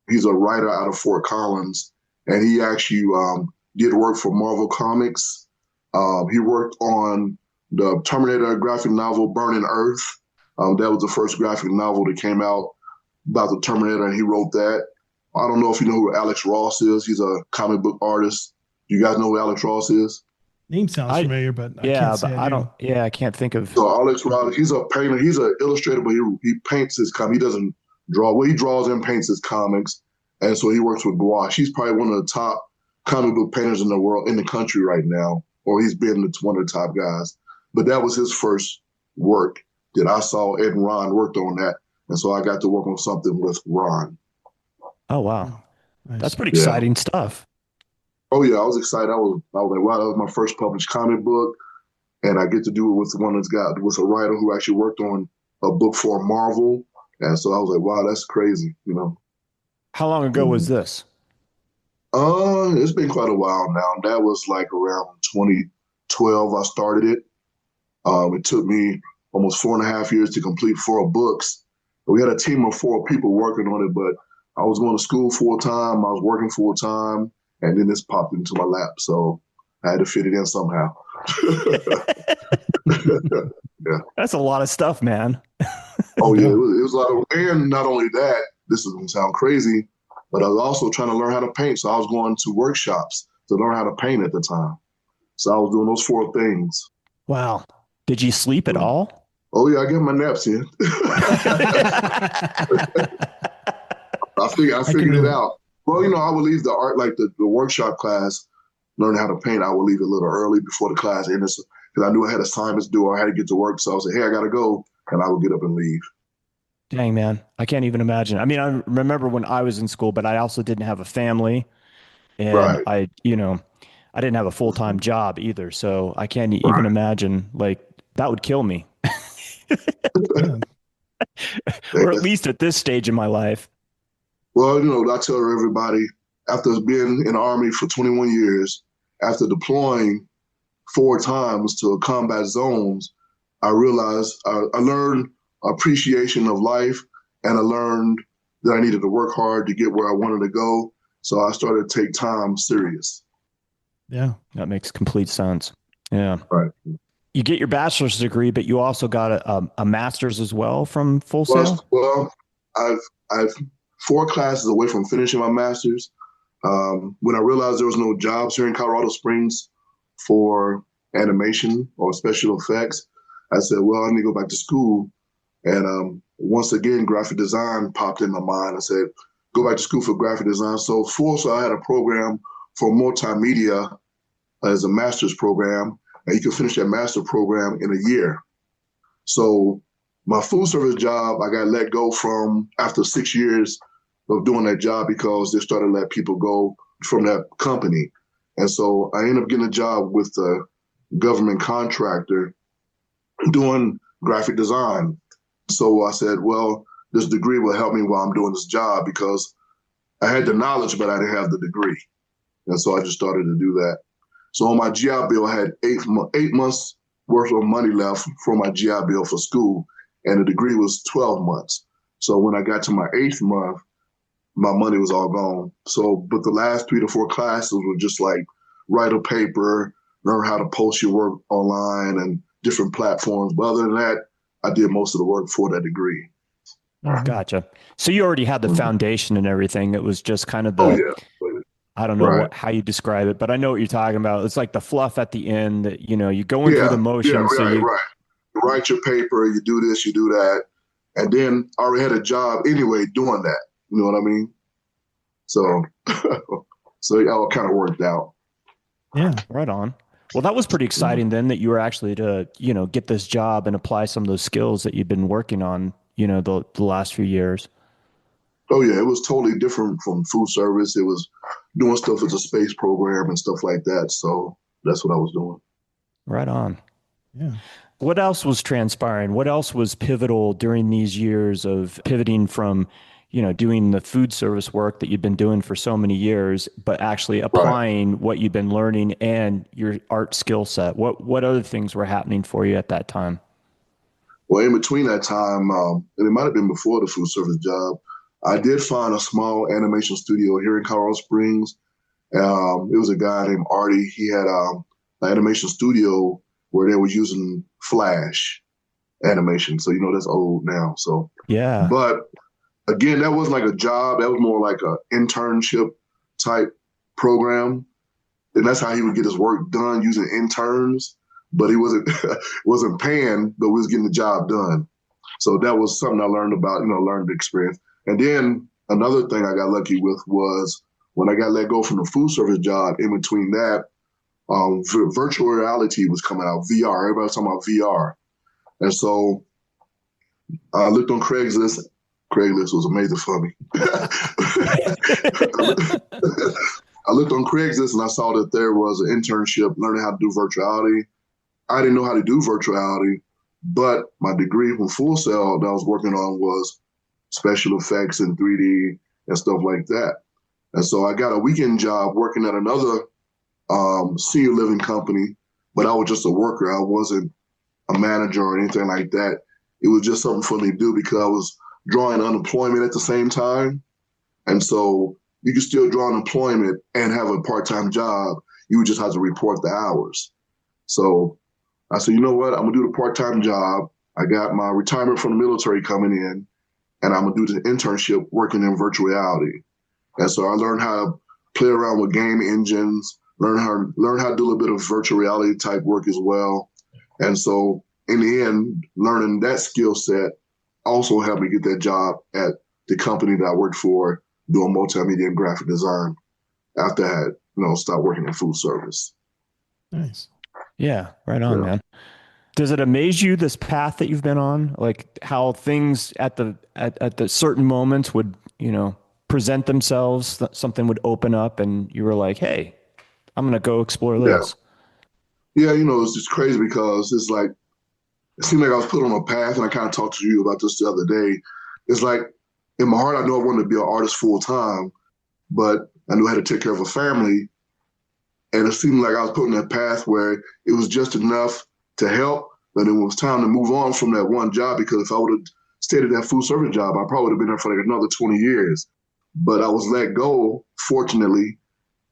Speaker 3: He's a writer out of Fort Collins, and he actually did work for Marvel Comics. He worked on the Terminator graphic novel Burning Earth. That was the first graphic novel that came out about the Terminator, and he wrote that. I don't know if you know who Alex Ross is. He's a comic book artist. Do you guys know who Alex Ross is?
Speaker 2: Name sounds familiar, but I can't say I don't.
Speaker 1: Yeah, I can't think of.
Speaker 3: So Alex Ross, he's a painter. He's an illustrator, but he paints his comics. He doesn't draw. Well, he draws and paints his comics, and so he works with gouache. He's probably one of the top comic book painters in the world, in the country right now, or he's been one of the top guys. But that was his first work that I saw. Ed and Ron worked on that, and so I got to work on something with Ron.
Speaker 1: Oh wow,
Speaker 2: Nice.
Speaker 1: that's pretty exciting stuff.
Speaker 3: Oh yeah, I was excited. I was like, wow, that was my first published comic book, and I get to do it with one that's got with a writer who actually worked on a book for Marvel, and so I was like, wow, that's crazy, you know.
Speaker 1: How long ago was
Speaker 3: Mhm.
Speaker 1: this?
Speaker 3: It's been quite a while now. That was like around 2012. I started it. It took me almost 4.5 years to complete 4 books. We had a team of 4 people working on it, but I was going to school full time. I was working full time, and then this popped into my lap. So I had to fit it in somehow. Yeah.
Speaker 1: That's a lot of stuff, man.
Speaker 3: Oh yeah,
Speaker 2: Yeah.
Speaker 3: it was a lot of, and not only that, this is gonna sound crazy, but I was also trying to learn how to paint. So I was going to workshops to learn how to paint at the time. So I was doing those 4 things.
Speaker 1: Wow. Did you sleep at all?
Speaker 3: Oh yeah, I get my naps in. I
Speaker 2: I can
Speaker 3: figured it
Speaker 2: relate.
Speaker 3: out. Well, I would leave the art, like the workshop class, learning how to paint. I would leave it a little early before the class ended because I knew I had assignments due. Or I had to get to work, so I was like, "Hey, I gotta go," and I would get up and leave.
Speaker 1: Dang, man. I can't even imagine. I mean, I remember when I was in school, but I also didn't have a family and
Speaker 3: Right.
Speaker 1: I didn't have a full-time job either. So I can't even
Speaker 3: Right.
Speaker 1: imagine like that would kill me,
Speaker 2: Yeah.
Speaker 1: or at least at this stage in my life.
Speaker 3: Well, I tell everybody after being in the Army for 21 years, after deploying 4 times to combat zones, I realized I learned appreciation of life, and I learned that I needed to work hard to get where I wanted to go. So I started to take time serious.
Speaker 2: Yeah.
Speaker 1: That makes complete sense. Yeah.
Speaker 3: Right.
Speaker 1: You get your bachelor's degree, but you also got a master's as well from Full Sail.
Speaker 3: Well, I've I've 4 classes away from finishing my master's. When I realized there was no jobs here in Colorado Springs for animation or special effects, I said, well, I need to go back to school. And once again, graphic design popped in my mind. I said, go back to school for graphic design. So I had a program for multimedia as a master's program, and you can finish that master program in a year. So my food service job, I got let go from after 6 years of doing that job because they started to let people go from that company. And so I ended up getting a job with a government contractor doing graphic design. So I said, well, this degree will help me while I'm doing this job because I had the knowledge, but I didn't have the degree. And so I just started to do that. So on my GI Bill, I had 8 months worth of money left for my GI Bill for school, and the degree was 12 months. So when I got to my 8th month, my money was all gone. So, but the last 3 to 4 classes were just like write a paper, learn how to post your work online and different platforms. But other than that, I did most of the work for that degree.
Speaker 2: Mhm.
Speaker 1: Gotcha. So you already had the
Speaker 3: Mhm.
Speaker 1: foundation and everything. It was just kind of
Speaker 3: Oh
Speaker 1: the,
Speaker 3: yeah,
Speaker 1: I don't know
Speaker 3: right.
Speaker 1: how you describe it, but I know what you're talking about. It's like the fluff at the end that, you're going through the
Speaker 3: Yeah,
Speaker 1: motions. So
Speaker 3: right,
Speaker 1: you,
Speaker 3: right. You write your paper, you do this, you do that, and then I already had a job anyway doing that. You know what I mean? So, so it all kind of worked out.
Speaker 2: Yeah.
Speaker 1: right on. Well, that was pretty
Speaker 3: Mhm.
Speaker 1: exciting then that you were actually to, get this job and apply some of those skills that you've been working on, the last few years.
Speaker 3: Oh yeah, it was totally different from food service. It was doing stuff as a space program and stuff like that. So that's what I was doing.
Speaker 1: Right on.
Speaker 2: Yeah.
Speaker 1: What else was transpiring? What else was pivotal during these years of pivoting from, doing the food service work that you've been doing for so many years, but actually
Speaker 3: Right.
Speaker 1: applying what you've been learning and your art skill set? What other things were happening for you at that time?
Speaker 3: Well, in between that time, and it might have been before the food service job, I did find a small animation studio here in Colorado Springs. It was a guy named Artie. He had an animation studio where they were using Flash animation. So that's old now. So,
Speaker 1: Yeah.
Speaker 3: but again, that wasn't like a job. That was more like a internship type program, and that's how he would get his work done using interns. But he wasn't paying, but we was getting the job done. So that was something I learned about, learned the experience. And then another thing I got lucky with was when I got let go from the food service job. In between that, virtual reality was coming out, VR. Everybody was talking about VR, and so I looked on Craigslist. Craigslist was amazing for me. I looked on Craigslist and I saw that there was an internship learning how to do virtuality. I didn't know how to do virtuality, but my degree from Full Sail that I was working on was special effects and 3D and stuff like that. And so I got a weekend job working at another senior living company, but I was just a worker. I wasn't a manager or anything like that. It was just something for me to do because I was drawing unemployment at the same time. And so you can still draw unemployment and have a part-time job. You would just have to report the hours. So I said, you know what? I'm gonna do the part-time job. I got my retirement from the military coming in, and I'm gonna do the internship working in virtual reality. And so I learned how to play around with game engines, learn how to do a little bit of virtual reality type work as well. And so in the end, learning that skill set also helped me get that job at the company that I worked for doing multimedia and graphic design after I had, stopped working in food service.
Speaker 2: Nice.
Speaker 1: Yeah, right on, man. Does it amaze you, this path that you've been on? Like how things at the certain moments would, present themselves, something would open up and you were like, hey, I'm going to go explore
Speaker 3: Yeah.
Speaker 1: this.
Speaker 3: Yeah, it's just crazy because it's like, it seemed like I was put on a path, and I kind of talked to you about this the other day. It's like, in my heart, I knew I wanted to be an artist full time, but I knew I had to take care of a family. And it seemed like I was put on that path where it was just enough to help, but it was time to move on from that one job, because if I would have stayed at that food service job, I probably would have been there for like another 20 years. But I was let go, fortunately,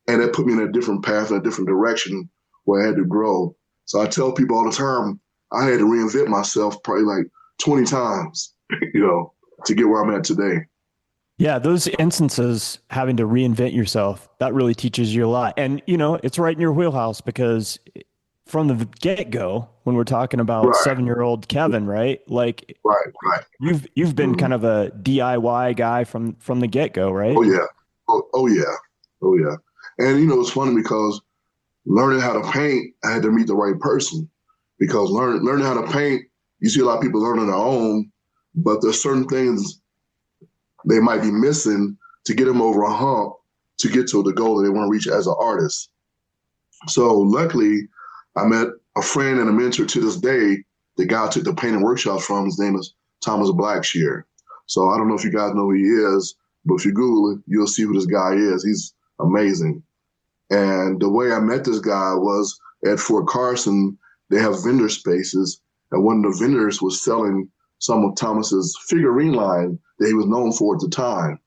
Speaker 3: and that put me in a different path, in a different direction where I had to grow. So I tell people all the time, I had to reinvent myself probably like 20 times, to get where I'm at today.
Speaker 1: Yeah, those instances, having to reinvent yourself, that really teaches you a lot. And, it's right in your wheelhouse because from the get-go, when we're talking about
Speaker 3: Right,
Speaker 1: 7-year-old Kevin, right? Like
Speaker 3: right.
Speaker 1: you've been kind of a DIY guy from the get-go, right?
Speaker 3: Oh, yeah. Oh, yeah. Oh, yeah. And, it's funny because learning how to paint, I had to meet the right person, because learning how to paint, you see a lot of people learn on their own, but there's certain things they might be missing to get them over a hump to get to the goal that they want to reach as an artist. So luckily, I met a friend and a mentor to this day. The guy I took the painting workshops from, his name is Thomas Blackshear. So I don't know if you guys know who he is, but if you Google it, you'll see who this guy is. He's amazing. And the way I met this guy was at Fort Carson. They have vendor spaces, and one of the vendors was selling some of Thomas's figurine line that he was known for at the time.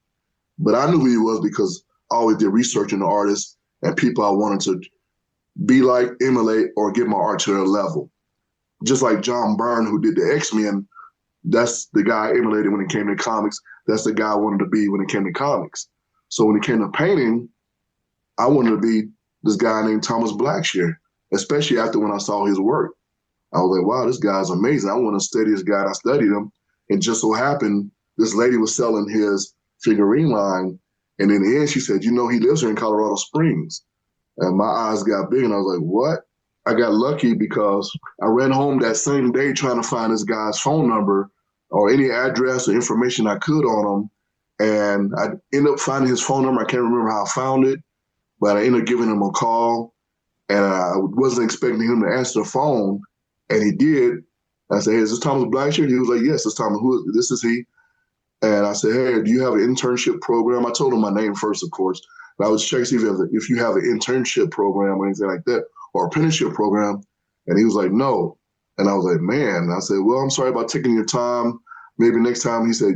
Speaker 3: But I knew who he was because I always did research on the artists and people I wanted to be like, emulate, or get my art to their level. Just like John Byrne, who did the X-Men, that's the guy I emulated when it came to comics. That's the guy I wanted to be when it came to comics. So when it came to painting, I wanted to be this guy named Thomas Blackshear, especially after when I saw his work. I was like, wow, this guy's amazing. I want to study this guy. And I studied him. And just so happened, this lady was selling his figurine line. And in the end, she said, he lives here in Colorado Springs. And my eyes got big, and I was like, what? I got lucky because I ran home that same day trying to find this guy's phone number or any address or information I could on him. And I ended up finding his phone number. I can't remember how I found it, but I ended up giving him a call. And I wasn't expecting him to answer the phone, and he did. I said, hey, is this Thomas Blackshear? He was like, yes, it's Thomas. This is he. And I said, hey, do you have an internship program? I told him my name first, of course. And I was checking to see if you have an internship program or anything like that, or apprenticeship program. And he was like, no. And I was like, man. And I said, well, I'm sorry about taking your time. Maybe next time. He said,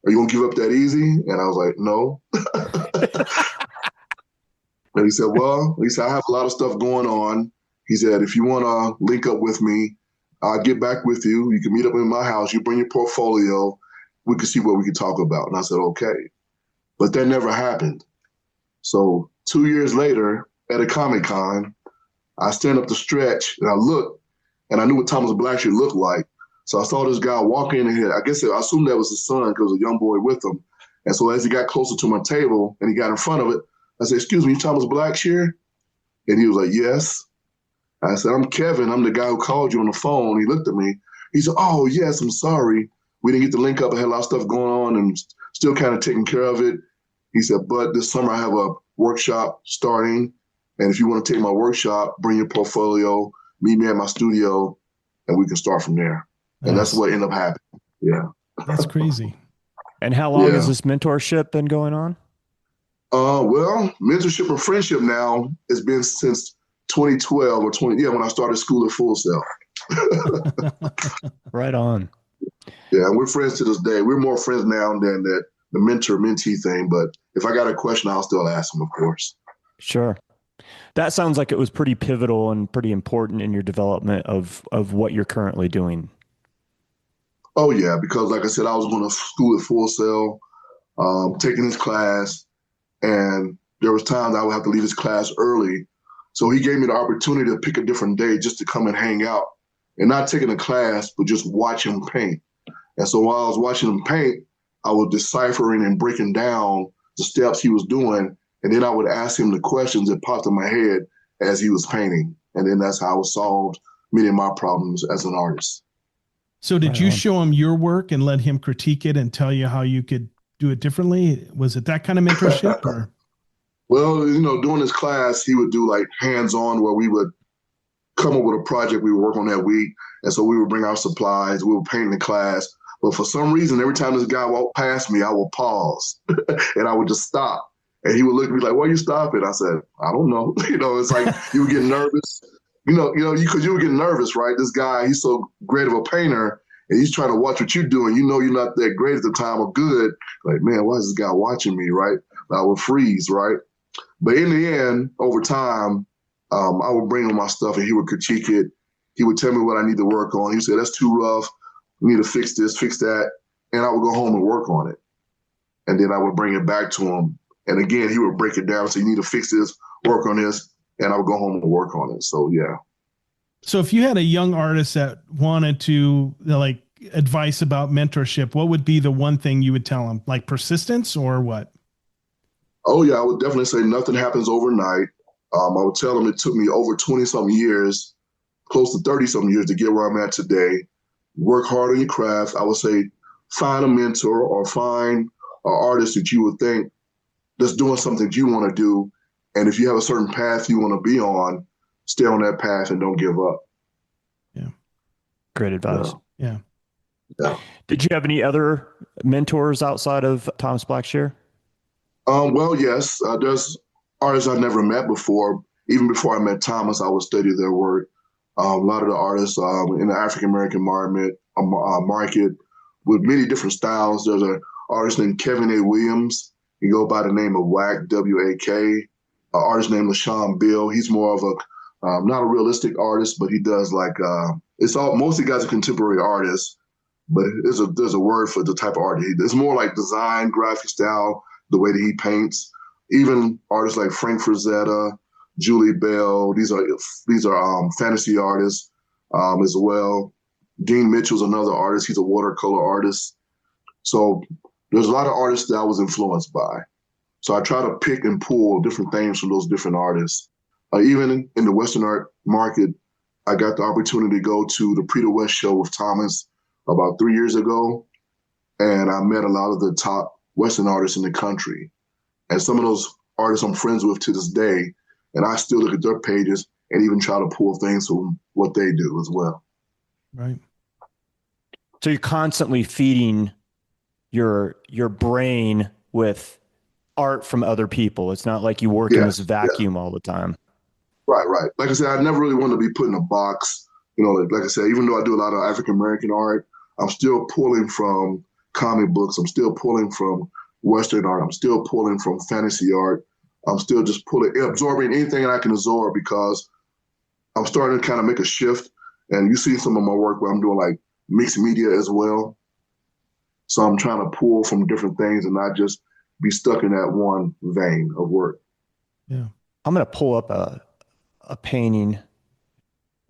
Speaker 3: are you going to give up that easy? And I was like, no. And he said, I have a lot of stuff going on. He said, if you want to link up with me, I'll get back with you. You can meet up in my house. You bring your portfolio. We can see what we can talk about. And I said, okay. But that never happened. So 2 years later at a Comic-Con, I stand up the stretch and I look, and I knew what Thomas Blackshear looked like. So I saw this guy walk in here. I assumed that was his son because a young boy with him. And so as he got closer to my table and he got in front of it, I said, excuse me, you Thomas Blackshear? And he was like, yes. I said, I'm Kevin. I'm the guy who called you on the phone. He looked at me. He said, oh, yes, I'm sorry. We didn't get to link up. I had a lot of stuff going on and still kind of taking care of it. He said, but this summer I have workshop starting. And if you want to take my workshop, bring your portfolio, meet me at my studio, and we can start from there.
Speaker 2: Nice.
Speaker 3: And that's what ended up happening. Yeah.
Speaker 2: That's crazy.
Speaker 1: And how long has this mentorship been going on?
Speaker 3: Well, mentorship and friendship now has been since 2012 or when I started school at Full Sail.
Speaker 1: Right on.
Speaker 3: Yeah, and we're friends to this day. We're more friends now than the mentor-mentee thing, but if I got a question, I'll still ask them, of course.
Speaker 1: Sure. That sounds like it was pretty pivotal and pretty important in your development of what you're currently doing.
Speaker 3: Oh, yeah, because like I said, I was going to school at Full Sail, taking his class, and there was times I would have to leave his class early. So he gave me the opportunity to pick a different day just to come and hang out and not taking a class, but just watch him paint. And so while I was watching him paint, I was deciphering and breaking down the steps he was doing. And then I would ask him the questions that popped in my head as he was painting. And then that's how I solved many of my problems as an artist.
Speaker 2: So did you show him your work and let him critique it and tell you how you could do it differently? Was it that kind of mentorship? Or?
Speaker 3: Well, during his class, he would do like hands-on where we would come up with a project we would work on that week. And so we would bring our supplies, we would paint in the class. But for some reason, every time this guy walked past me, I would pause and I would just stop. And he would look at me like, "Why are you stopping?" I said, "I don't know." It's like you would get nervous. Because you would get nervous, right? This guy, he's so great of a painter, and he's trying to watch what you're doing. You're not that great at the time or good. Like, man, why is this guy watching me, right? I would freeze, right? But in the end, over time, I would bring him my stuff, and he would critique it. He would tell me what I need to work on. He would say, "That's too rough. We need to fix this, fix that." And I would go home and work on it. And then I would bring it back to him. And again, he would break it down. So you need to fix this, work on this. And I would go home and work on it. So, yeah.
Speaker 2: So if you had a young artist that wanted to advice about mentorship, what would be the one thing you would tell them? Like persistence or what?
Speaker 3: Oh, yeah, I would definitely say nothing happens overnight. I would tell them it took me over 20-something years, close to 30-something years to get where I'm at today. Work hard on your craft. I would say find a mentor or find an artist that you would think that's doing something that you want to do. And if you have a certain path you want to be on, stay on that path and don't give up.
Speaker 2: Yeah.
Speaker 1: Great advice.
Speaker 2: Yeah.
Speaker 1: Did you have any other mentors outside of Thomas Blackshear?
Speaker 3: Well, yes. There's artists I've never met before. Even before I met Thomas, I would study their work. A lot of the artists in the African-American market with many different styles. There's an artist named Kevin A. Williams. He go by the name of WAK, W-A-K. An artist named LaShawn Bill. He's more of a, not a realistic artist, but he does mostly guys are contemporary artists, but there's a word for the type of art it's more like design, graphic style, the way that he paints. Even artists like Frank Frazetta, Julie Bell, these are fantasy artists as well. Dean Mitchell's another artist. He's a watercolor artist. So there's a lot of artists that I was influenced by. So I try to pick and pull different things from those different artists. Even in the Western art market, I got the opportunity to go to the Prix de West show with Thomas about 3 years ago. And I met a lot of the top Western artists in the country. And some of those artists I'm friends with to this day. And I still look at their pages and even try to pull things from what they do as well.
Speaker 2: Right.
Speaker 1: So you're constantly feeding your brain with art from other people. It's not like you work in this vacuum all the time.
Speaker 3: Right. Like I said, I never really wanted to be put in a box. Like I said, even though I do a lot of African-American art, I'm still pulling from comic books. I'm still pulling from Western art. I'm still pulling from fantasy art. I'm still just absorbing anything that I can absorb because I'm starting to kind of make a shift. And you see some of my work where I'm doing like mixed media as well. So I'm trying to pull from different things and not just be stuck in that one vein of work.
Speaker 2: Yeah.
Speaker 1: I'm going to pull up a painting.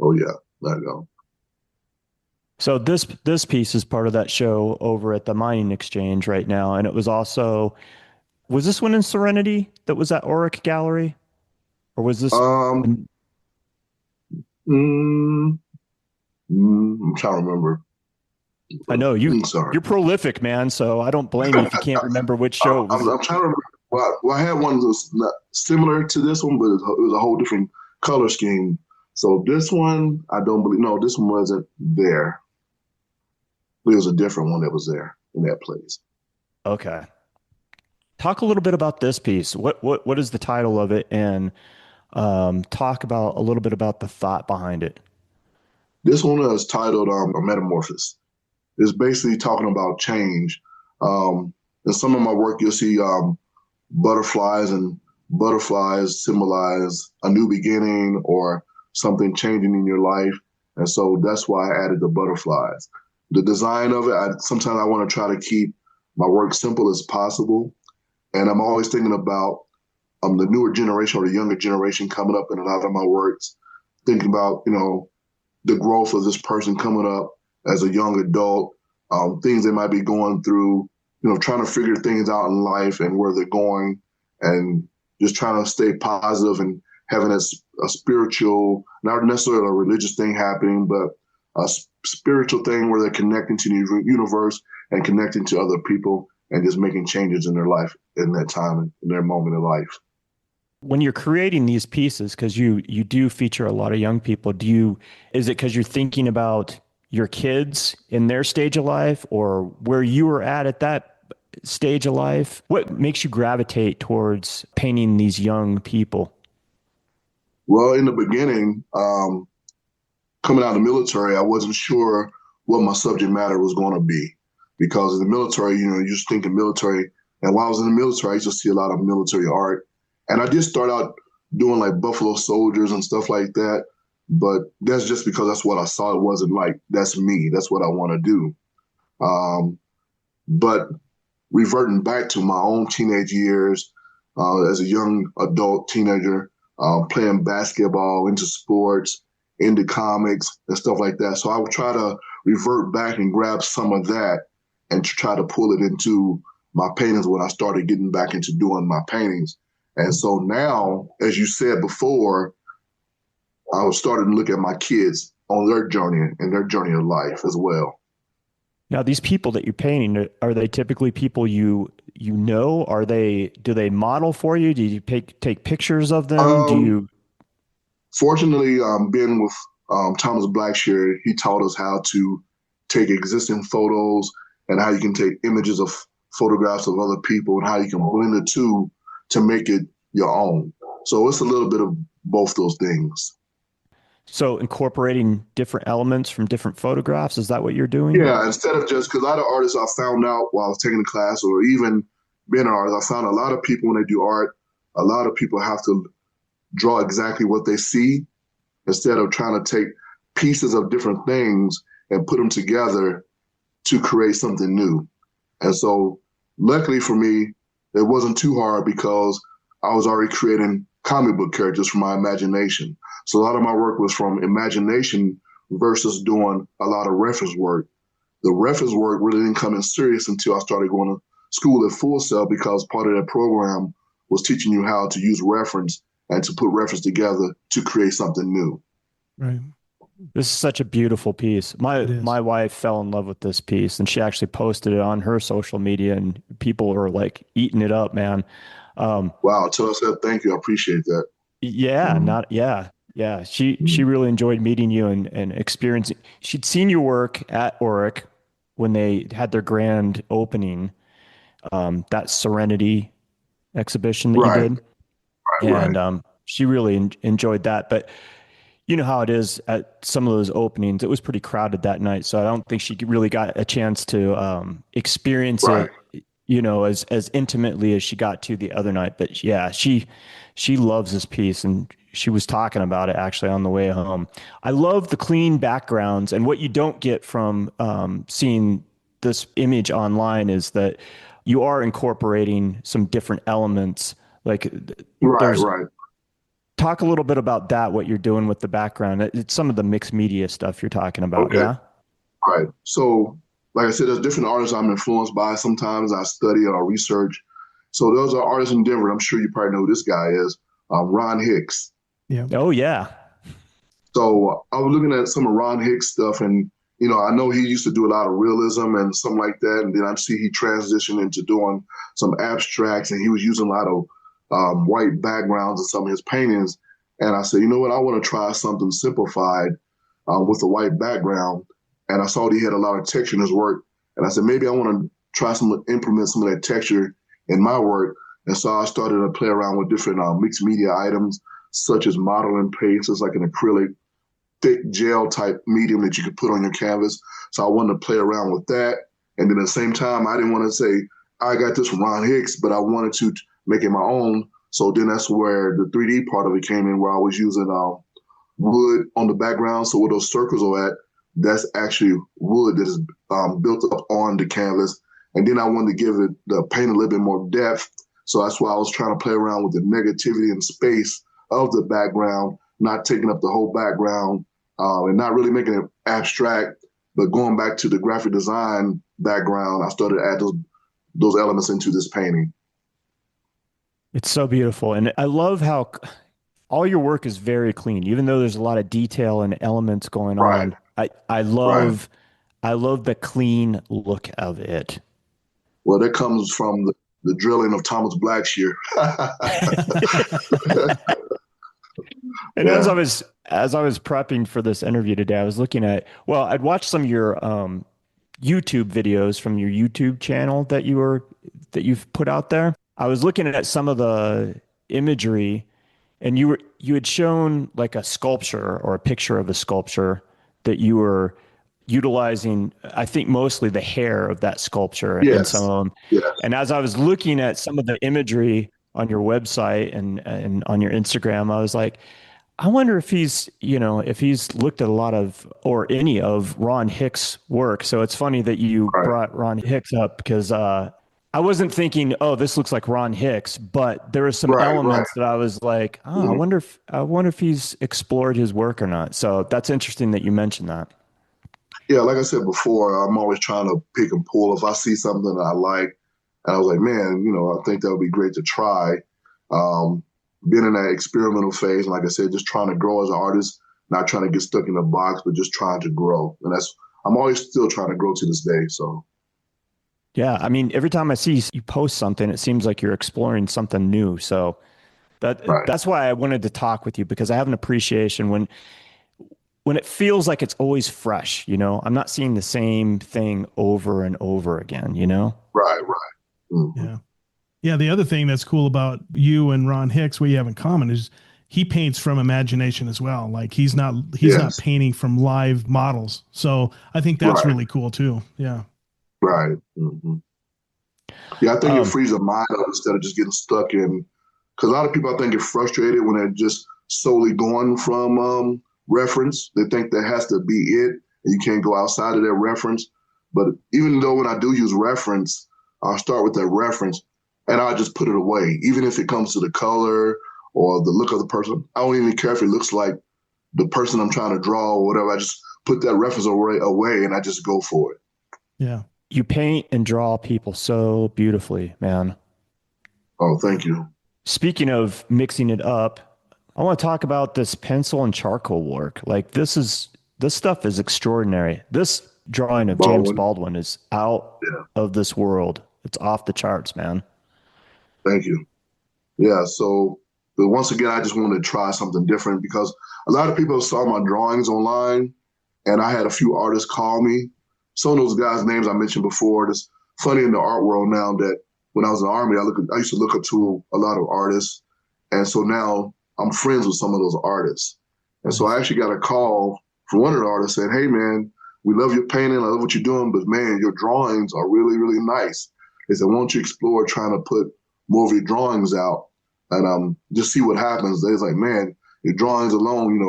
Speaker 3: Oh, yeah. I know.
Speaker 1: So this piece is part of that show over at the Mining Exchange right now. And it was this one in Serenity that was at Auric Gallery? Or was this?
Speaker 3: I'm trying to remember.
Speaker 1: I know you're prolific, man. So I don't blame you if you can't remember which show it was.
Speaker 3: I'm trying to remember. Well, I had one that was similar to this one, but it was a whole different color scheme. So this one, I don't believe. No, this one wasn't there. It was a different one that was there in that place.
Speaker 1: Okay. Talk a little bit about this piece. What is the title of it, and talk about a little bit about the thought behind it.
Speaker 3: This one is titled "A Metamorphosis." It's basically talking about change. In some of my work, you'll see butterflies, and butterflies symbolize a new beginning or something changing in your life. And so that's why I added the butterflies. The design of it, sometimes I want to try to keep my work simple as possible. And I'm always thinking about the newer generation or the younger generation coming up in a lot of my works, thinking about, the growth of this person coming up as a young adult, things they might be going through, trying to figure things out in life and where they're going, and just trying to stay positive and having a spiritual, not necessarily a religious thing happening, but a spiritual thing where they're connecting to the universe and connecting to other people and just making changes in their life in that time, in their moment of life.
Speaker 1: When you're creating these pieces, because you do feature a lot of young people, is it because you're thinking about your kids in their stage of life, or where you were at that stage of life? What makes you gravitate towards painting these young people?
Speaker 3: Well, in the beginning, coming out of the military, I wasn't sure what my subject matter was going to be, because in the military, you just think of military. And while I was in the military, I used to see a lot of military art. And I did start out doing like Buffalo Soldiers and stuff like that. But that's just because that's what I saw. It wasn't like, that's me. That's what I want to do. But reverting back to my own teenage years, as a young adult teenager, playing basketball, into sports, into comics and stuff like that. So I would try to revert back and grab some of that and try to pull it into my paintings when I started getting back into doing my paintings. And so now, as you said before, I was starting to look at my kids on their journey and their journey of life as well.
Speaker 1: Now, these people that you're painting, are they typically people you know? Do they model for you? Do you take pictures of them? Do
Speaker 3: Um,
Speaker 1: you?
Speaker 3: Fortunately, being with Thomas Blackshear, he taught us how to take existing photos and how you can take images of photographs of other people and how you can blend the two to make it your own. So it's a little bit of both those things.
Speaker 1: So incorporating different elements from different photographs, is that what you're doing?
Speaker 3: Yeah, instead of just, because a lot of artists I found out while I was taking the class or even being an artist, I found a lot of people when they do art, a lot of people have to draw exactly what they see instead of trying to take pieces of different things and put them together to create something new. And so luckily for me, it wasn't too hard because I was already creating comic book characters from my imagination. So a lot of my work was from imagination versus doing a lot of reference work. The reference work really didn't come in serious until I started going to school at Full Sail, because part of that program was teaching you how to use reference and to put reference together to create something new.
Speaker 2: Right.
Speaker 1: This is such a beautiful piece.
Speaker 2: It is.
Speaker 1: My wife fell in love with this piece, and she actually posted it on her social media, and people were like eating it up, man. Um,
Speaker 3: Wow, tell us that. Thank you. I appreciate that.
Speaker 1: yeah,
Speaker 3: Mhm.
Speaker 1: not yeah, yeah. She really enjoyed meeting you and experiencing. She'd seen your work at Oric when they had their grand opening, that Serenity exhibition that you
Speaker 3: Right,
Speaker 1: did,
Speaker 3: right,
Speaker 1: and she really enjoyed that. But you know how it is at some of those openings. It was pretty crowded that night, so I don't think she really got a chance to experience
Speaker 3: right.
Speaker 1: it, as intimately as she got to the other night. But yeah, she loves this piece, and she was talking about it actually on the way home. I love the clean backgrounds, and what you don't get from seeing this image online is that you are incorporating some different elements. Like
Speaker 3: Right,
Speaker 1: there's
Speaker 3: right.
Speaker 1: talk a little bit about that, what you're doing with the background. It's some of the mixed media stuff you're talking about.
Speaker 3: Okay,
Speaker 1: Yeah.
Speaker 3: right. So, like I said, there's different artists I'm influenced by. Sometimes I study or research. So those are artists in Denver. I'm sure you probably know who this guy is, Ron Hicks.
Speaker 2: Yeah.
Speaker 1: Oh yeah.
Speaker 3: So I was looking at some of Ron Hicks stuff, and I know he used to do a lot of realism and something like that. And then I see he transitioned into doing some abstracts, and he was using a lot of white backgrounds in some of his paintings. And I said, you know what, I want to try something simplified with a white background. And I saw that he had a lot of texture in his work. And I said, maybe I want to try implement some of that texture in my work. And so I started to play around with different mixed media items, such as modeling paste, it's like an acrylic, thick gel type medium that you could put on your canvas. So I wanted to play around with that. And then at the same time, I didn't want to say, I got this from Ron Hicks, but I wanted to make it my own. So then that's where the 3D part of it came in, where I was using wood on the background. So where those circles are at, that's actually wood that is built up on the canvas. And then I wanted to give it the paint a little bit more depth. So that's why I was trying to play around with the negativity and space of the background, not taking up the whole background and not really making it abstract, but going back to the graphic design background, I started to add those elements into this painting.
Speaker 1: It's so beautiful. And I love how all your work is very clean, even though there's a lot of detail and elements going
Speaker 3: Right,
Speaker 1: on. I
Speaker 3: right.
Speaker 1: love the clean look of it.
Speaker 3: Well, that comes from the drilling of Thomas Blackshear.
Speaker 1: And
Speaker 3: Yeah,
Speaker 1: as I was prepping for this interview today, I was looking at, well, I'd watched some of your YouTube videos from your YouTube channel that you've put out there. I was looking at some of the imagery, and you had shown like a sculpture or a picture of a sculpture that you were utilizing, I think mostly the hair of that sculpture in some
Speaker 3: yes,
Speaker 1: of them.
Speaker 3: yes,
Speaker 1: And as I was looking at some of the imagery on your website and on your Instagram, I was like, I wonder if if he's looked at a lot of or any of Ron Hicks' work. So it's funny that you
Speaker 3: right,
Speaker 1: brought Ron Hicks up because I wasn't thinking, oh, this looks like Ron Hicks, but there were some
Speaker 3: right.
Speaker 1: elements that I was like, oh,
Speaker 3: Mhm.
Speaker 1: I wonder if he's explored his work or not. So that's interesting that you mentioned that.
Speaker 3: Yeah, like I said before, I'm always trying to pick and pull. If I see something that I like, and I was like, man, I think that would be great to try. Um, Being in that experimental phase, and like I said, just trying to grow as an artist, not trying to get stuck in a box, but just trying to grow. And I'm always still trying to grow to this day. So,
Speaker 1: Yeah, I mean, every time I see you post something, it seems like you're exploring something new. So
Speaker 3: right,
Speaker 1: that's why I wanted to talk with you because I have an appreciation when it feels like it's always fresh, I'm not seeing the same thing over and over again.
Speaker 3: right. Hmm.
Speaker 2: Yeah. Yeah. The other thing that's cool about you and Ron Hicks, what you have in common is he paints from imagination as well. Like he's not
Speaker 3: Yes,
Speaker 2: painting from live models. So I think that's
Speaker 3: right,
Speaker 2: really cool too. Yeah.
Speaker 3: right. Hmm. Yeah, I think it
Speaker 1: Um,
Speaker 3: frees your mind up instead of just getting stuck in. Because a lot of people, I think, get frustrated when they're just solely going from reference. They think that has to be it, and you can't go outside of that reference. But even though when I do use reference, I'll start with that reference, and I'll just put it away. Even if it comes to the color or the look of the person, I don't even care if it looks like the person I'm trying to draw or whatever. I just put that reference away, and I just go for it.
Speaker 2: Yeah.
Speaker 1: you paint and draw people so beautifully, man.
Speaker 3: Oh,
Speaker 2: Yeah.
Speaker 3: thank you.
Speaker 1: Speaking of mixing it up, I want to talk about this pencil and charcoal work. Like this stuff is extraordinary. This drawing of James
Speaker 3: Baldwin,
Speaker 1: Baldwin is out
Speaker 3: yeah,
Speaker 1: of this world. It's off the charts, man.
Speaker 3: thank you. Yeah, so but once again, I just wanted to try something different because a lot of people saw my drawings online, and I had a few artists call me. Some of those guys' names I mentioned before. It's funny in the art world now that when I was in the army, I used to look up to a lot of artists, and so now I'm friends with some of those artists. And so I
Speaker 2: Nice.
Speaker 3: actually got a call from one of the artists saying, "Hey, man, we love your painting. I love what you're doing, but man, your drawings are really, really nice." They said, "Why don't you explore trying to put more of your drawings out and just see what happens?" They was like, "Man, your drawings alone,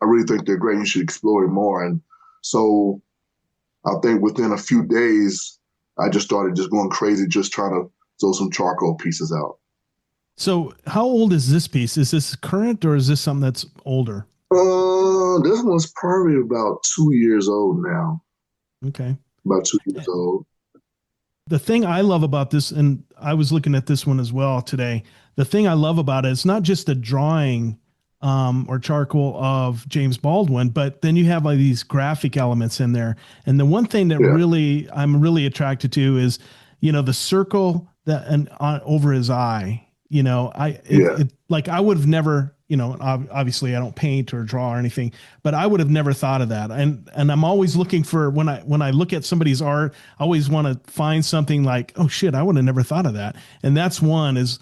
Speaker 3: I really think they're great. You should explore it more." And so I think within a few days, I just started just going crazy, just trying to throw some charcoal pieces out.
Speaker 2: So how old is this piece? Is this current or is this something that's older?
Speaker 3: This one's probably about 2 years old now.
Speaker 2: Okay.
Speaker 3: About 2 years old.
Speaker 2: The thing I love about this, and I was looking at this one as well today, the thing I love about it, it's not just a drawing or charcoal of James Baldwin, but then you have like these graphic elements in there. And the one thing that
Speaker 3: Yeah,
Speaker 2: really I'm really attracted to is, the circle that and on over his eye.
Speaker 3: yeah,
Speaker 2: Like I would have never, obviously I don't paint or draw or anything, but I would have never thought of that. And I'm always looking for when I look at somebody's art, I always want to find something like, oh shit, I would have never thought of that. And that's one is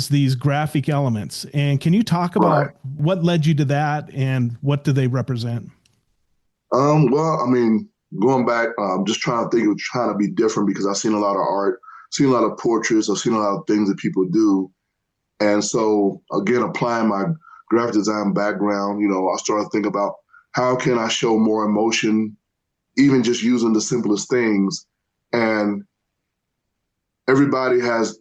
Speaker 2: these graphic elements. And can you talk
Speaker 3: right.
Speaker 2: about what led you to that and what do they represent?
Speaker 3: Well, I mean, going back, just trying to think of trying to be different because I've seen a lot of art, seen a lot of portraits, I've seen a lot of things that people do. And so again, applying my graphic design background, I started to think about how can I show more emotion, even just using the simplest things. And everybody has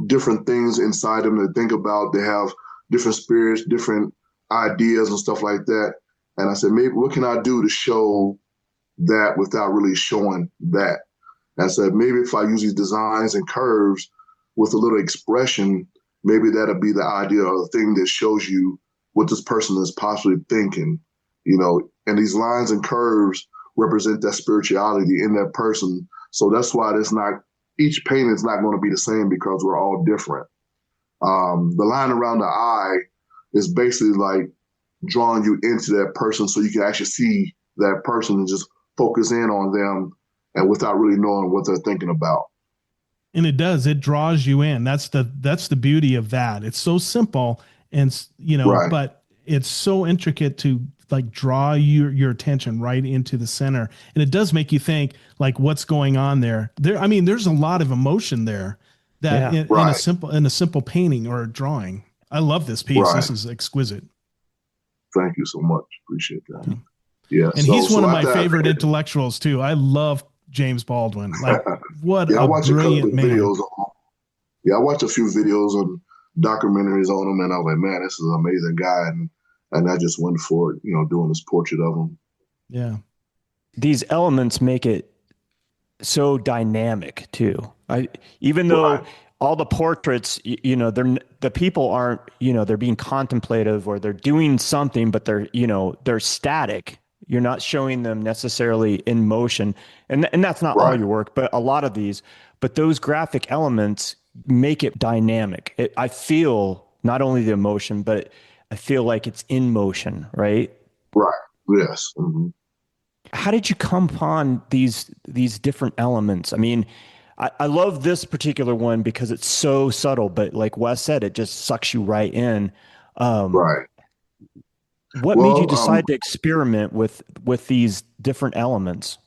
Speaker 3: different things inside them to think about. They have different spirits, different ideas and stuff like that. And I said, maybe what can I do to show that without really showing that? And I said, maybe if I use these designs and curves with a little expression, maybe that'll be the idea or the thing that shows you what this person is possibly thinking, and these lines and curves represent that spirituality in that person. So that's why it's not, each painting is not going to be the same because we're all different. The line around the eye is basically like drawing you into that person so you can actually see that person and just focus in on them and without really knowing what they're thinking about.
Speaker 2: And it draws you in. That's the beauty of that. It's so simple and
Speaker 3: Right,
Speaker 2: but it's so intricate to like draw your attention right into the center. And it does make you think like what's going on there. I mean, there's a lot of emotion there that
Speaker 1: Yeah.
Speaker 3: right,
Speaker 2: in a simple painting or a drawing. I love this piece.
Speaker 3: right.
Speaker 2: This is exquisite.
Speaker 3: Thank you so much. Appreciate that. Yeah.
Speaker 2: And
Speaker 3: So
Speaker 2: he's one
Speaker 3: so
Speaker 2: of my
Speaker 3: after I
Speaker 2: favorite
Speaker 3: finished,
Speaker 2: intellectuals too. I love James Baldwin. Like what
Speaker 3: yeah, I
Speaker 2: a
Speaker 3: watched a couple
Speaker 2: brilliant
Speaker 3: of
Speaker 2: man.
Speaker 3: videos on. Yeah, I watched a few videos on documentaries on him, and I was like, man, this is an amazing guy, and I just went for it, doing this portrait of him.
Speaker 2: Yeah.
Speaker 1: These elements make it so dynamic too. Even though
Speaker 3: Right,
Speaker 1: all the portraits, the people aren't, they're being contemplative or they're doing something, but they're static. You're not showing them necessarily in motion. And that's not all
Speaker 3: right,
Speaker 1: your work, but a lot of these, but those graphic elements make it dynamic. I feel not only the emotion, but I feel like it's in motion, right?
Speaker 3: right. Yes.
Speaker 1: How did you come upon these different elements? I mean, I love this particular one because it's so subtle, but like Wes said, it just sucks you right in. Um,
Speaker 3: Right.
Speaker 1: what made you
Speaker 3: Well,
Speaker 1: decide to experiment with these different elements?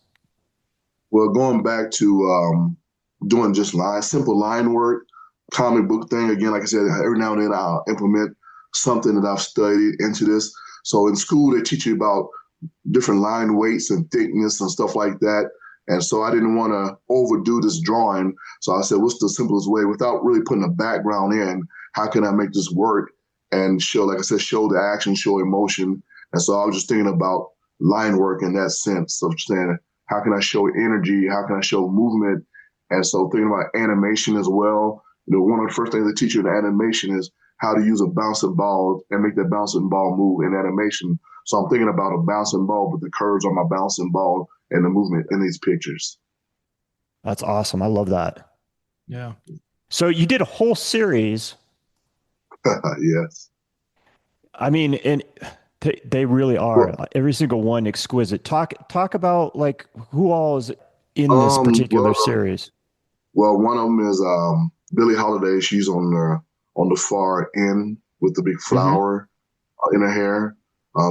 Speaker 3: going back to doing just simple line work, comic book thing. Again, like I said, every now and then I'll implement something that I've studied into this. So in school, they teach you about different line weights and thickness and stuff like that. And so I didn't want to overdo this drawing. So I said, what's the simplest way without really putting a background in? How can I make this work and show, like I said, show the action, show emotion? And so I was just thinking about line work in that sense of saying, how can I show energy? How can I show movement? And so thinking about animation as well. One of the first things they teach you in animation is how to use a bouncing ball and make that bouncing ball move in animation. So I'm thinking about a bouncing ball, but the curves on my bouncing ball and the movement in these pictures.
Speaker 1: That's awesome. I love that.
Speaker 2: Yeah.
Speaker 1: So you did a whole series.
Speaker 3: Yes.
Speaker 1: I mean, and they really are
Speaker 3: Well,
Speaker 1: every single one exquisite. Talk about like who all is in this particular
Speaker 3: well,
Speaker 1: series.
Speaker 3: one of them is Billie Holiday. She's on the far end with the big
Speaker 1: Hmm.
Speaker 3: flower in her hair.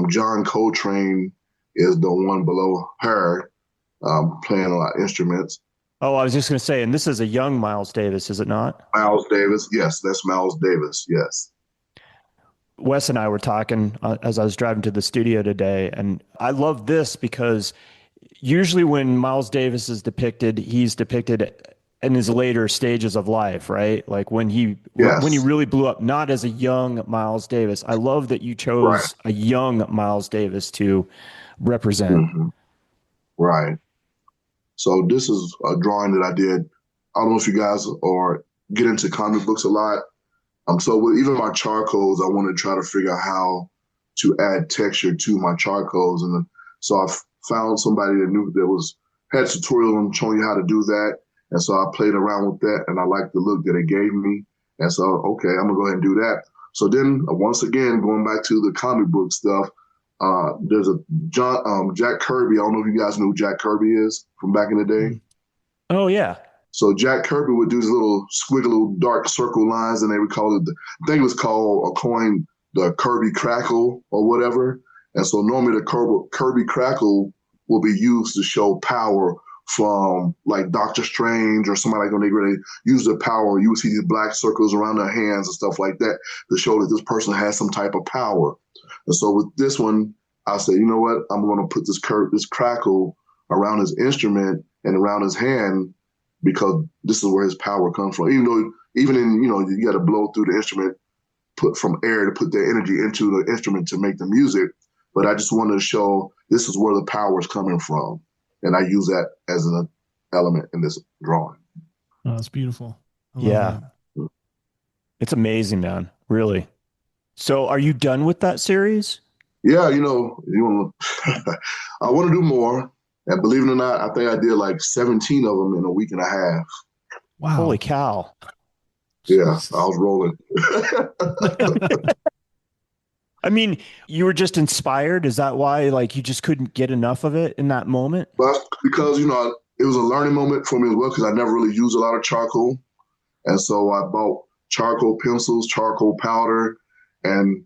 Speaker 3: John Coltrane is the one below her, playing a lot of instruments.
Speaker 1: Oh, I was just going to say, and this is a young Miles Davis, is it not?
Speaker 3: Miles Davis, yes, that's Miles Davis, yes.
Speaker 1: Wes and I were talking as I was driving to the studio today, and I love this because usually when Miles Davis is depicted, he's depicted in his later stages of life, right? Like when he
Speaker 3: Yes,
Speaker 1: really blew up, not as a young Miles Davis. I love that you
Speaker 3: right.
Speaker 1: chose a young Miles Davis to represent.
Speaker 3: Hmm. Right. So this is a drawing that I did. I don't know if you guys are get into comic books a lot. So with even my charcoals, I want to try to figure out how to add texture to my charcoals, and so I found somebody that knew that was had tutorial on showing you how to do that, and so I played around with that, and I liked the look that it gave me, and so okay, I'm gonna go ahead and do that. So then once again, going back to the comic book stuff, there's a Jack Kirby. I don't know if you guys know who Jack Kirby is from back in the day.
Speaker 1: Oh yeah.
Speaker 3: So Jack Kirby would do these little squiggly dark circle lines, and they would call it, I think it was called a coin, the Kirby Crackle or whatever. And so normally the Kirby Crackle will be used to show power from like Doctor Strange or somebody like when they really use their power. You would see these black circles around their hands and stuff like that to show that this person has some type of power. And so with this one, I said, you know what? I'm going to put this crackle around his instrument and around his hand because this is where his power comes from. Even in, you got to blow through the instrument, put from air to put the energy into the instrument to make the music. But I just wanted to show this is where the power is coming from. And I use that as an element in this drawing.
Speaker 2: Oh, that's beautiful. I love
Speaker 1: Yeah.
Speaker 2: that.
Speaker 1: It's amazing, man. Really. So are you done with that series?
Speaker 3: Yeah, I want to do more. And believe it or not, I think I did like 17 of them in a week and a half.
Speaker 2: Wow.
Speaker 1: Holy cow.
Speaker 3: Yeah, I was rolling.
Speaker 1: I mean, you were just inspired. Is that why like you just couldn't get enough of it in that moment?
Speaker 3: But because, it was a learning moment for me as well because I never really used a lot of charcoal. And so I bought charcoal pencils, charcoal powder. And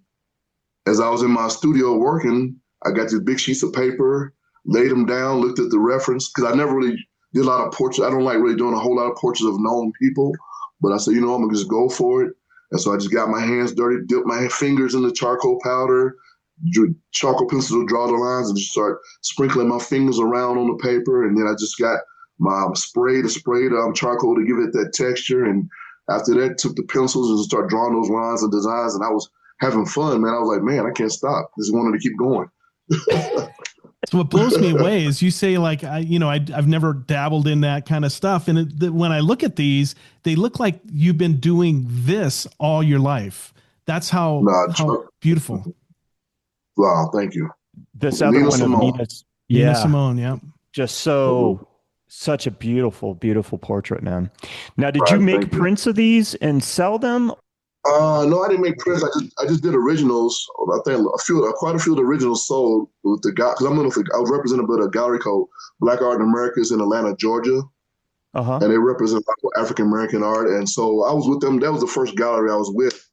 Speaker 3: as I was in my studio working, I got these big sheets of paper, laid them down, looked at the reference because I never really did a lot of portraits. I don't like really doing a whole lot of portraits of known people. But I said, I'm going to just go for it. And so I just got my hands dirty, dipped my fingers in the charcoal powder, drew charcoal pencil to draw the lines, and just start sprinkling my fingers around on the paper. And then I just got my sprayed charcoal to give it that texture. And after that, took the pencils and started drawing those lines and designs. And I was having fun, man. I was like, man, I can't stop. Just wanted to keep going.
Speaker 2: So what blows me away is you say like, I've never dabbled in that kind of stuff. And when I look at these, they look like you've been doing this all your life. That's how beautiful.
Speaker 3: Wow. Thank you.
Speaker 1: This other
Speaker 3: Nina
Speaker 1: one
Speaker 3: Simone.
Speaker 1: of Nina's.
Speaker 2: Nina
Speaker 1: Yeah.
Speaker 2: Simone. Yeah.
Speaker 1: Just such a beautiful, beautiful portrait, man. Now, did
Speaker 3: Right,
Speaker 1: you make
Speaker 3: thank you.
Speaker 1: prints of these and sell them?
Speaker 3: No, I didn't make prints. I just did originals. I think quite a few of the originals sold with the guy because I was represented by a gallery called Black Art in Americas in Atlanta, Georgia,
Speaker 1: Uh-huh.
Speaker 3: and they represent African American art. And so I was with them. That was the first gallery I was with,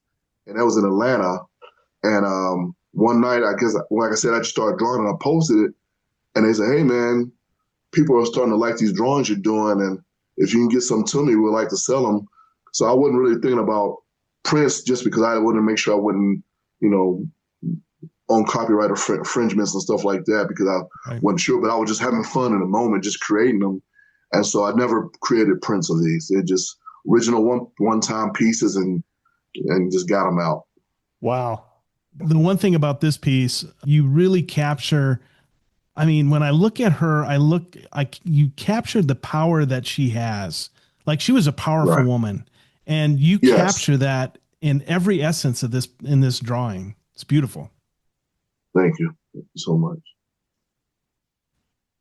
Speaker 3: and that was in Atlanta. And one night, I guess, like I said, I just started drawing and I posted it, and they said, "Hey, man, people are starting to like these drawings you're doing, and if you can get some to me, we'd like to sell them." So I wasn't really thinking about prints just because I wanted to make sure I wouldn't, on copyright infringements and stuff like that because I wasn't sure, but I was just having fun in the moment, just creating them. And so I never created prints of these. They're just original one-time pieces and just got them out.
Speaker 1: Wow.
Speaker 2: The one thing about this piece, you really capture, I mean, when I look at her, you captured the power that she has. Like she was a powerful woman. And you capture that in every essence of in this drawing. It's beautiful.
Speaker 3: Thank you. Thank you so much.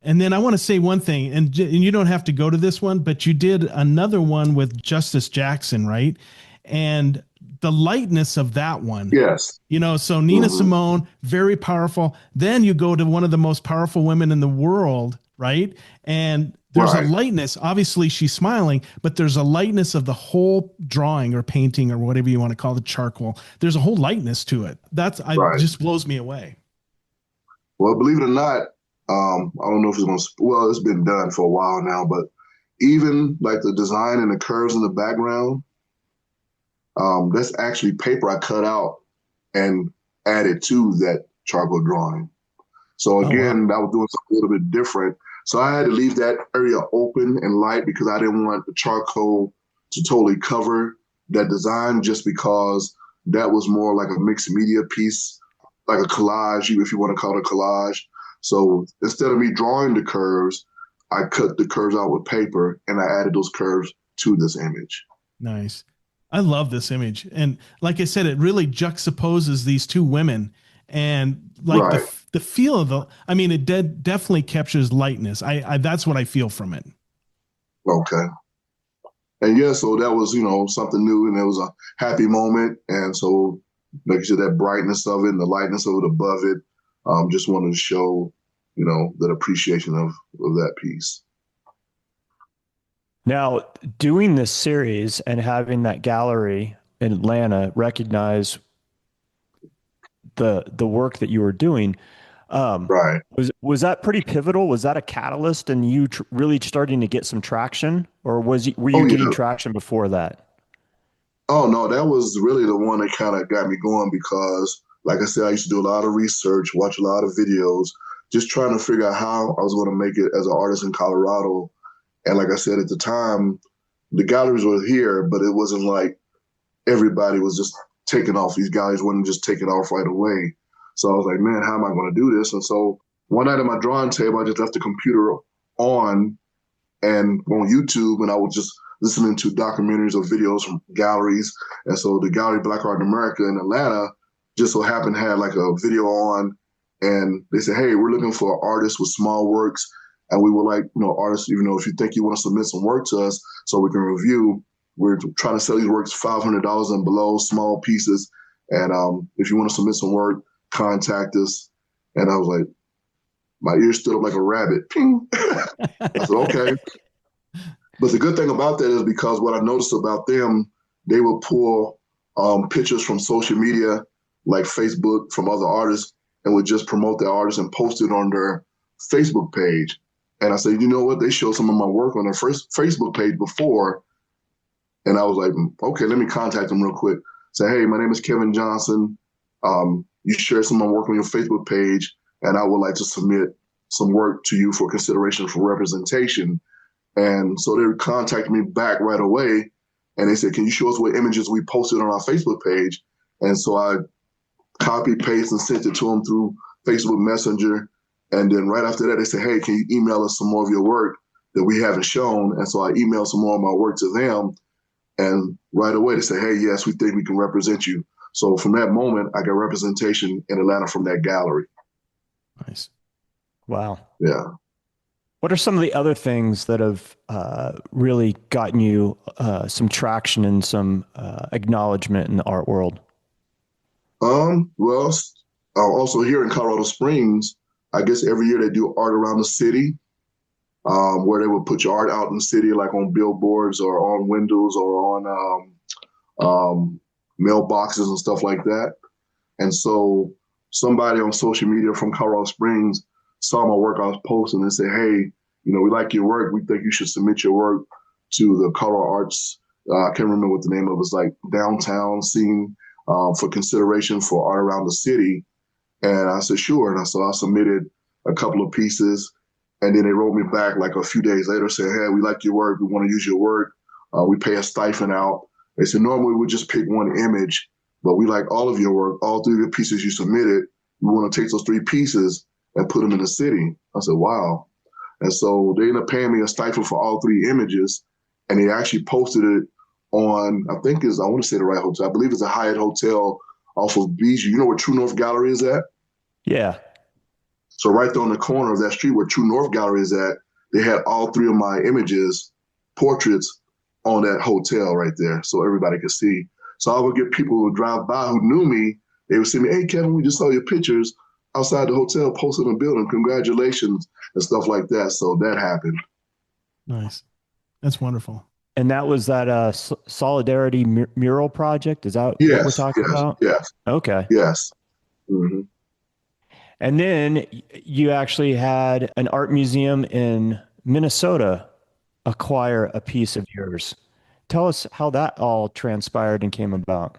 Speaker 2: And then I want to say one thing, and you don't have to go to this one, but you did another one with Justice Jackson, right? And the lightness of that one.
Speaker 3: Yes.
Speaker 2: So Nina Simone, very powerful. Then you go to one of the most powerful women in the world, right? And there's a lightness. Obviously, she's smiling, but there's a lightness of the whole drawing or painting or whatever you want to call the charcoal. There's a whole lightness to it. Just blows me away.
Speaker 3: Well, believe it or not, I don't know if it's been done for a while now, but even like the design and the curves in the background, that's actually paper I cut out and added to that charcoal drawing. So again, I was doing something a little bit different. So I had to leave that area open and light because I didn't want the charcoal to totally cover that design just because that was more like a mixed media piece, like a collage, if you want to call it a collage. So instead of me drawing the curves, I cut the curves out with paper and I added those curves to this image.
Speaker 2: Nice. I love this image. And like I said, it really juxtaposes these two women and like
Speaker 3: Right.
Speaker 2: the feel of the, I mean, it definitely captures lightness. That's what I feel from it.
Speaker 3: Okay. And yeah, so that was, something new and it was a happy moment. And so making sure that brightness of it and the lightness of it above it, just wanted to show, that appreciation of that piece.
Speaker 1: Now, doing this series and having that gallery in Atlanta recognize the work that you were doing,
Speaker 3: Right.
Speaker 1: was that pretty pivotal? Was that a catalyst and you really starting to get some traction, or were you
Speaker 3: Oh,
Speaker 1: getting
Speaker 3: yeah.
Speaker 1: traction before that?
Speaker 3: Oh, no, that was really the one that kind of got me going because, like I said, I used to do a lot of research, watch a lot of videos, just trying to figure out how I was going to make it as an artist in Colorado. And like I said, at the time, the galleries were here, but it wasn't like everybody was just taking off. These galleries wouldn't just take it off right away. So I was like, man, how am I going to do this? And so one night at my drawing table, I just left the computer on and on YouTube, and I was just listening to documentaries or videos from galleries. And so the Gallery Black Art in America in Atlanta just so happened to have like a video on, and they said, hey, we're looking for artists with small works. And we were like, artists, if you think you want to submit some work to us so we can review, we're trying to sell these works $500 and below, small pieces. And if you want to submit some work, contact us. And I was like, my ears stood up like a rabbit. Ping. I said, okay. But the good thing about that is because what I noticed about them, they will pull pictures from social media, like Facebook, from other artists, and would just promote their artists and post it on their Facebook page. And I said, you know what? They showed some of my work on their first Facebook page before. And I was like, okay, let me contact them real quick. Say, hey, my name is Kevin Johnson. You share some of my work on your Facebook page, and I would like to submit some work to you for consideration for representation. And so they contacted me back right away, and they said, can you show us what images we posted on our Facebook page? And so I copy, paste, and sent it to them through Facebook Messenger. And then right after that, they said, hey, can you email us some more of your work that we haven't shown? And so I emailed some more of my work to them. And right away, they said, hey, yes, we think we can represent you. So from that moment, I got representation in Atlanta from that gallery.
Speaker 1: Nice. Wow.
Speaker 3: Yeah.
Speaker 1: What are some of the other things that have really gotten you some traction and some acknowledgement in the art world?
Speaker 3: Well, also here in Colorado Springs, I guess every year they do art around the city, where they would put your art out in the city, like on billboards or on windows or on mailboxes and stuff like that. And so somebody on social media from Colorado Springs saw my work I was posting and said, hey, we like your work. We think you should submit your work to the Colorado Arts. I can't remember what the name of it was, like downtown scene, for consideration for art around the city. And I said, sure. And so I submitted a couple of pieces. And then they wrote me back like a few days later saying, hey, we like your work. We want to use your work. We pay a stipend out. They said, normally we just pick one image, but we like all of your work, all three of the pieces you submitted. We want to take those three pieces and put them in the city. I said, wow. And so they ended up paying me a stipend for all three images. And they actually posted it on, I want to say the right hotel. I believe it's a Hyatt Hotel off of Bijou. You know where True North Gallery is at?
Speaker 1: Yeah.
Speaker 3: So right there on the corner of that street where True North Gallery is at, they had all three of my images, portraits, on that hotel right there so everybody could see. So I would get people who would drive by who knew me. They would say to me, hey, Kevin, we just saw your pictures outside the hotel posted in the building. Congratulations and stuff like that. So that happened.
Speaker 2: Nice. That's wonderful.
Speaker 1: And that was that Solidarity mural project. Is that what we're
Speaker 3: Yes,
Speaker 1: talking about?
Speaker 3: yes,
Speaker 1: Okay.
Speaker 3: yes. Mm-hmm.
Speaker 1: And then you actually had an art museum in Minnesota acquire a piece of yours. Tell us how that all transpired and came about.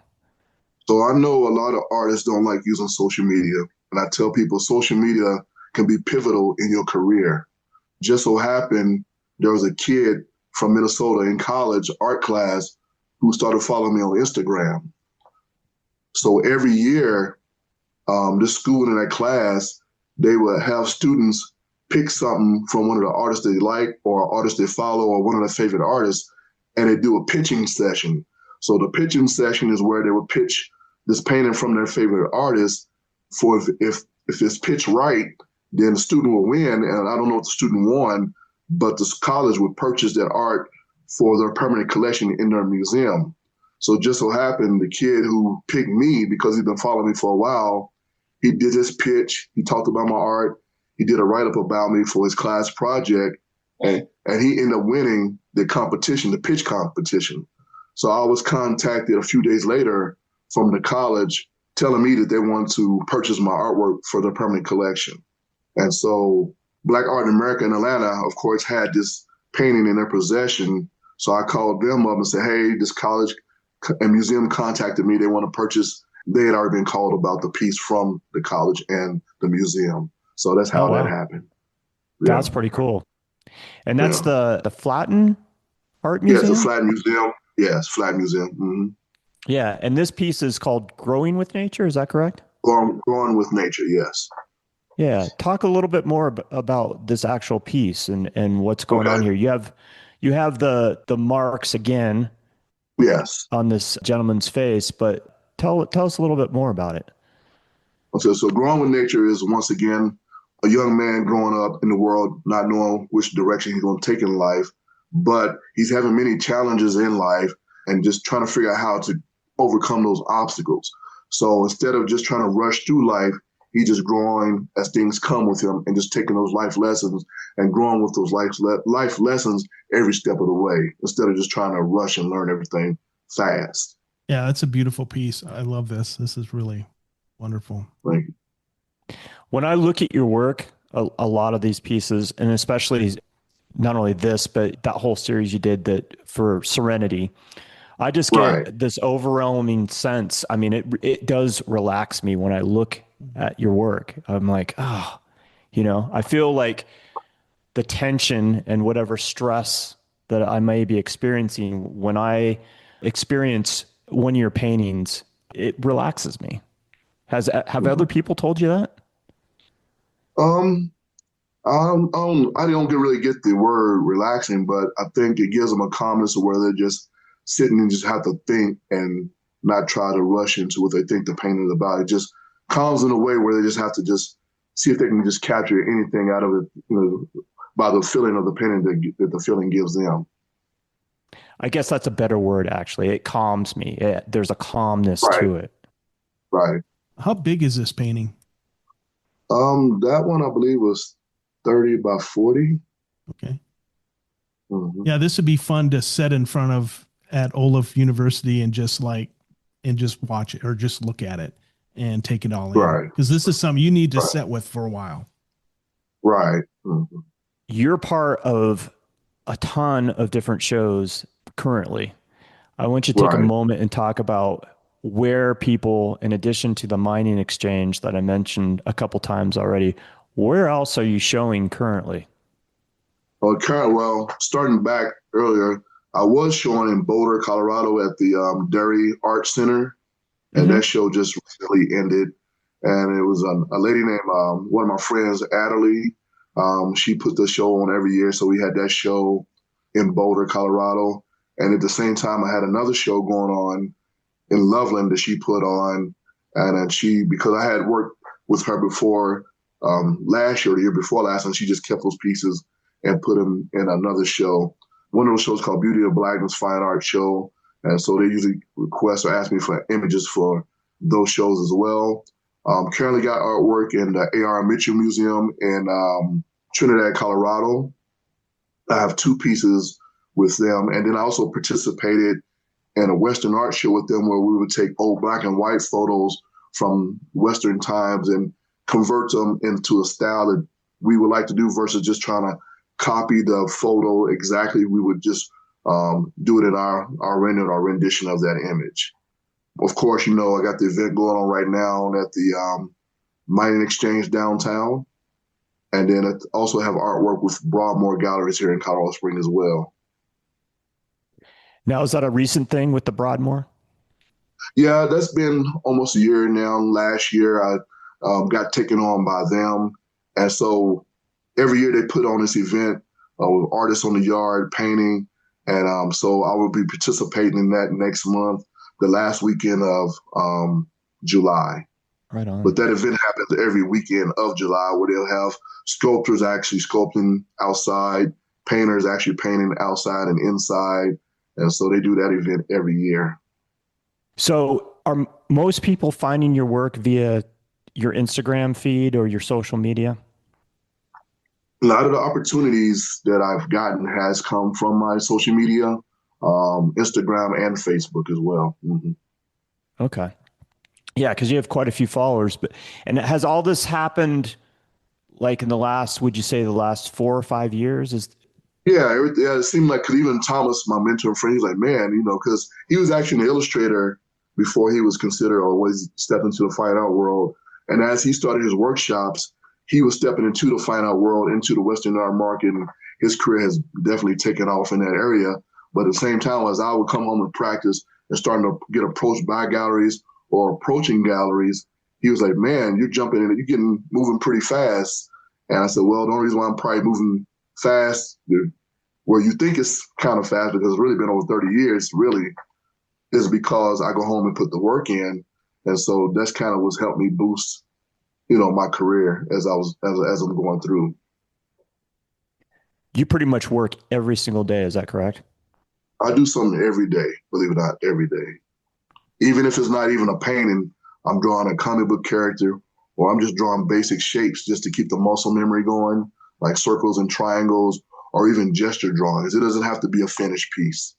Speaker 3: So I know a lot of artists don't like using social media. And I tell people social media can be pivotal in your career. Just so happened there was a kid from Minnesota in college art class who started following me on Instagram. So every year, this school in that class, they would have students pick something from one of the artists they like or artists they follow or one of their favorite artists, and they do a pitching session. So the pitching session is where they would pitch this painting from their favorite artist. For if it's pitched right, then the student will win. And I don't know if the student won, but the college would purchase that art for their permanent collection in their museum. So just so happened the kid who picked me, because he'd been following me for a while, he did his pitch. He talked about my art. He did a write-up about me for his class project. And he ended up winning the competition, the pitch competition. So I was contacted a few days later from the college telling me that they wanted to purchase my artwork for their permanent collection. And so Black Art in America in Atlanta, of course, had this painting in their possession. So I called them up and said, hey, this college and museum contacted me. They want to purchase. They had already been called about the piece from the college and the museum. So that's how that happened.
Speaker 1: Yeah. That's pretty cool. And that's the Flatten Art
Speaker 3: Museum?
Speaker 1: Museum?
Speaker 3: Yes, the Flatten Museum. Yes, Flatten Museum. Mm-hmm.
Speaker 1: Yeah, and this piece is called Growing with Nature, is that correct?
Speaker 3: Growing with Nature, yes.
Speaker 1: Yeah, talk a little bit more about this actual piece and what's going on here. You have the marks again,
Speaker 3: yes,
Speaker 1: on this gentleman's face, but tell us a little bit more about it.
Speaker 3: Okay, so Growing with Nature is once again a young man growing up in the world, not knowing which direction he's going to take in life, but he's having many challenges in life and just trying to figure out how to overcome those obstacles. So instead of just trying to rush through life, he's just growing as things come with him and just taking those life lessons and growing with those life lessons every step of the way, instead of just trying to rush and learn everything fast.
Speaker 2: Yeah, that's a beautiful piece. I love this. This is really wonderful.
Speaker 3: Thank you.
Speaker 1: When I look at your work, a lot of these pieces, and especially not only this, but that whole series you did that for Serenity, I just get this overwhelming sense. I mean, it does relax me when I look at your work. I'm like, oh, I feel like the tension and whatever stress that I may be experiencing when I experience one of your paintings, it relaxes me. Have other people told you that?
Speaker 3: I don't really get the word relaxing, but I think it gives them a calmness where they're just sitting and just have to think and not try to rush into what they think the painting is about. It just calms in a way where they just have to just see if they can just capture anything out of it, by the feeling of the painting that the feeling gives them.
Speaker 1: I guess that's a better word, actually. It calms me. There's a calmness to it.
Speaker 3: Right.
Speaker 2: How big is this painting?
Speaker 3: That one I believe was 30 by 40.
Speaker 2: Okay.
Speaker 3: Mm-hmm.
Speaker 2: Yeah, this would be fun to set in front of at Olaf University and just watch it or just look at it and take it all in.
Speaker 3: Right.
Speaker 2: Because this is something you need to set with for a while.
Speaker 3: Right. Mm-hmm.
Speaker 1: You're part of a ton of different shows currently. I want you to take a moment and talk about where people, in addition to the mining exchange that I mentioned a couple times already, where else are you showing currently?
Speaker 3: Well, starting back earlier, I was showing in Boulder, Colorado at the Dairy Art Center, and that show just recently ended. And it was a lady named, one of my friends, Adderley. She put the show on every year, so we had that show in Boulder, Colorado. And at the same time, I had another show going on in Loveland that she put on. And then because I had worked with her before last year, the year before last, and she just kept those pieces and put them in another show. One of those shows called Beauty of Blackness Fine Art Show. And so they usually request or ask me for images for those shows as well. Currently got artwork in the A.R. Mitchell Museum in Trinidad, Colorado. I have 2 pieces with them. And then I also participated in a Western art show with them where we would take old black and white photos from Western times and convert them into a style that we would like to do versus just trying to copy the photo exactly. We would just do it in our rendition of that image. Of course, I got the event going on right now at the Mining Exchange downtown. And then I also have artwork with Broadmoor Galleries here in Colorado Springs as well.
Speaker 1: Now, is that a recent thing with the Broadmoor?
Speaker 3: Yeah, that's been almost a year now. Last year, I got taken on by them. And so every year they put on this event with artists on the yard painting. And so I will be participating in that next month, the last weekend of July.
Speaker 1: Right on.
Speaker 3: But that event happens every weekend of July where they'll have sculptors actually sculpting outside, painters actually painting outside and inside. And so they do that event every year.
Speaker 1: So are most people finding your work via your Instagram feed or your social media?
Speaker 3: A lot of the opportunities that I've gotten has come from my social media, Instagram and Facebook as well. Mm-hmm.
Speaker 1: Okay. Yeah, because you have quite a few followers, but and has all this happened like in the last, would you say the last 4 or 5 years? Is
Speaker 3: Yeah, it seemed like, cause even Thomas, my mentor and friend, he's like, man, because he was actually an illustrator before he was considered or was stepped into the fine art world. And as he started his workshops, he was stepping into the fine art world, into the Western art market, and his career has definitely taken off in that area. But at the same time, as I would come home and practice and starting to get approached by galleries or approaching galleries, he was like, man, you're jumping in, you're moving pretty fast. And I said, well, the only reason why I'm probably moving fast, where you think it's kind of fast because it's really been over 30 years, really, is because I go home and put the work in. And so that's kind of what's helped me boost, my career as I'm going through.
Speaker 1: you pretty much work every single day, is that correct?
Speaker 3: I do something every day, believe it or not, every day. Even if it's not even a painting, I'm drawing a comic book character or I'm just drawing basic shapes just to keep the muscle memory going, like circles and triangles, or even gesture drawings. It doesn't have to be a finished piece.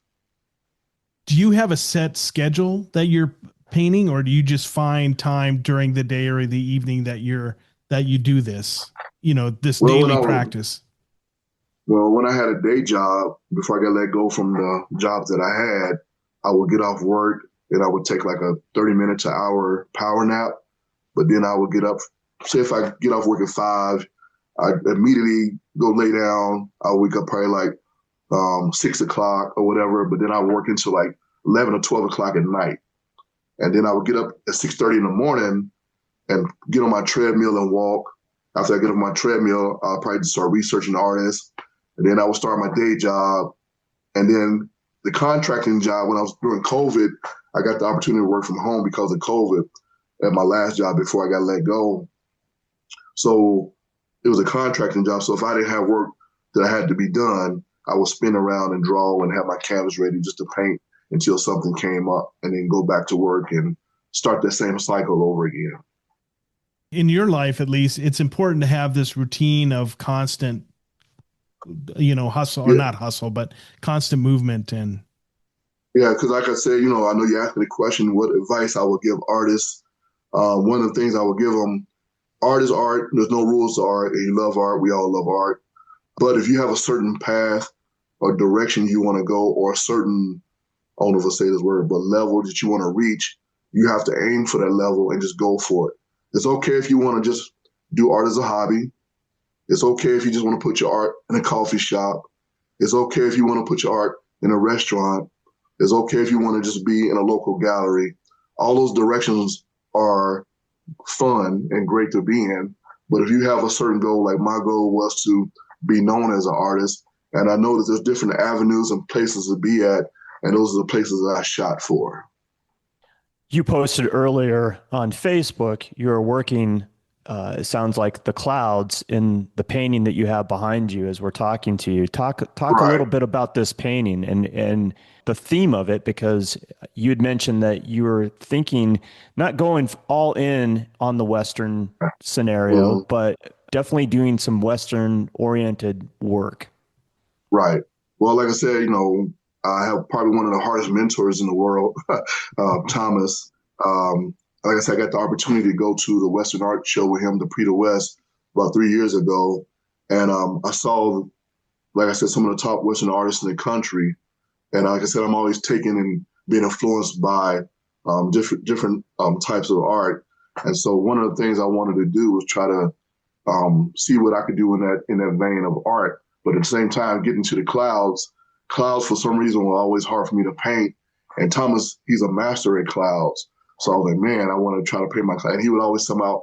Speaker 2: Do you have a set schedule that you're painting, or do you just find time during the day or the evening that you do this, this
Speaker 3: Well,
Speaker 2: daily practice?
Speaker 3: when I had a day job, before I got let go from the jobs that I had, I would get off work and I would take like a 30-minute to hour power nap. But then I would get up, say if I get off work at 5, I immediately go lay down. I'll wake up probably like 6 o'clock or whatever, but then I work until like 11 or 12 o'clock at night. And then I would get up at 6:30 in the morning and get on my treadmill and walk. After I get on my treadmill, I'll probably start researching artists. And then I would start my day job. And then the contracting job, when I was during COVID, I got the opportunity to work from home because of COVID at my last job before I got let go. So it was a contracting job. So if I didn't have work that had to be done, I would spin around and draw and have my canvas ready just to paint until something came up and then go back to work and start that same cycle over again.
Speaker 2: In your life, at least, it's important to have this routine of constant, hustle or not hustle, but constant movement. And
Speaker 3: yeah, because like I said, I know you asked me the question, what advice I would give artists. One of the things I would give them, art is art. There's no rules to art. And you love art. We all love art. But if you have a certain path or direction you want to go, or a certain, I don't know if I say this word, but level that you want to reach, you have to aim for that level and just go for it. It's okay if you want to just do art as a hobby. It's okay if you just want to put your art in a coffee shop. It's okay if you want to put your art in a restaurant. It's okay if you want to just be in a local gallery. All those directions are fun and great to be in. But if you have a certain goal, like my goal was to be known as an artist, and I know that there's different avenues and places to be at, and those are the places that I shot for.
Speaker 1: You posted earlier on Facebook, you're working, it sounds like the clouds in the painting that you have behind you as we're talking to you. Talk a
Speaker 3: Right.
Speaker 1: little bit about this painting and the theme of it, because you had mentioned that you were thinking not going all in on the Western scenario,
Speaker 3: Mhm.
Speaker 1: but definitely doing some Western oriented work.
Speaker 3: Right. Well, like I said, I have probably one of the hardest mentors in the world, Thomas. Like I said, I got the opportunity to go to the Western Art Show with him, the Prix de West, about 3 years ago. And I saw, like I said, some of the top Western artists in the country. And like I said, I'm always taken and being influenced by different types of art. And so one of the things I wanted to do was try to see what I could do in that vein of art. But at the same time, getting to the clouds for some reason were always hard for me to paint. And Thomas, he's a master at clouds. So I was like, man, I want to try to paint my cloud. And he would always somehow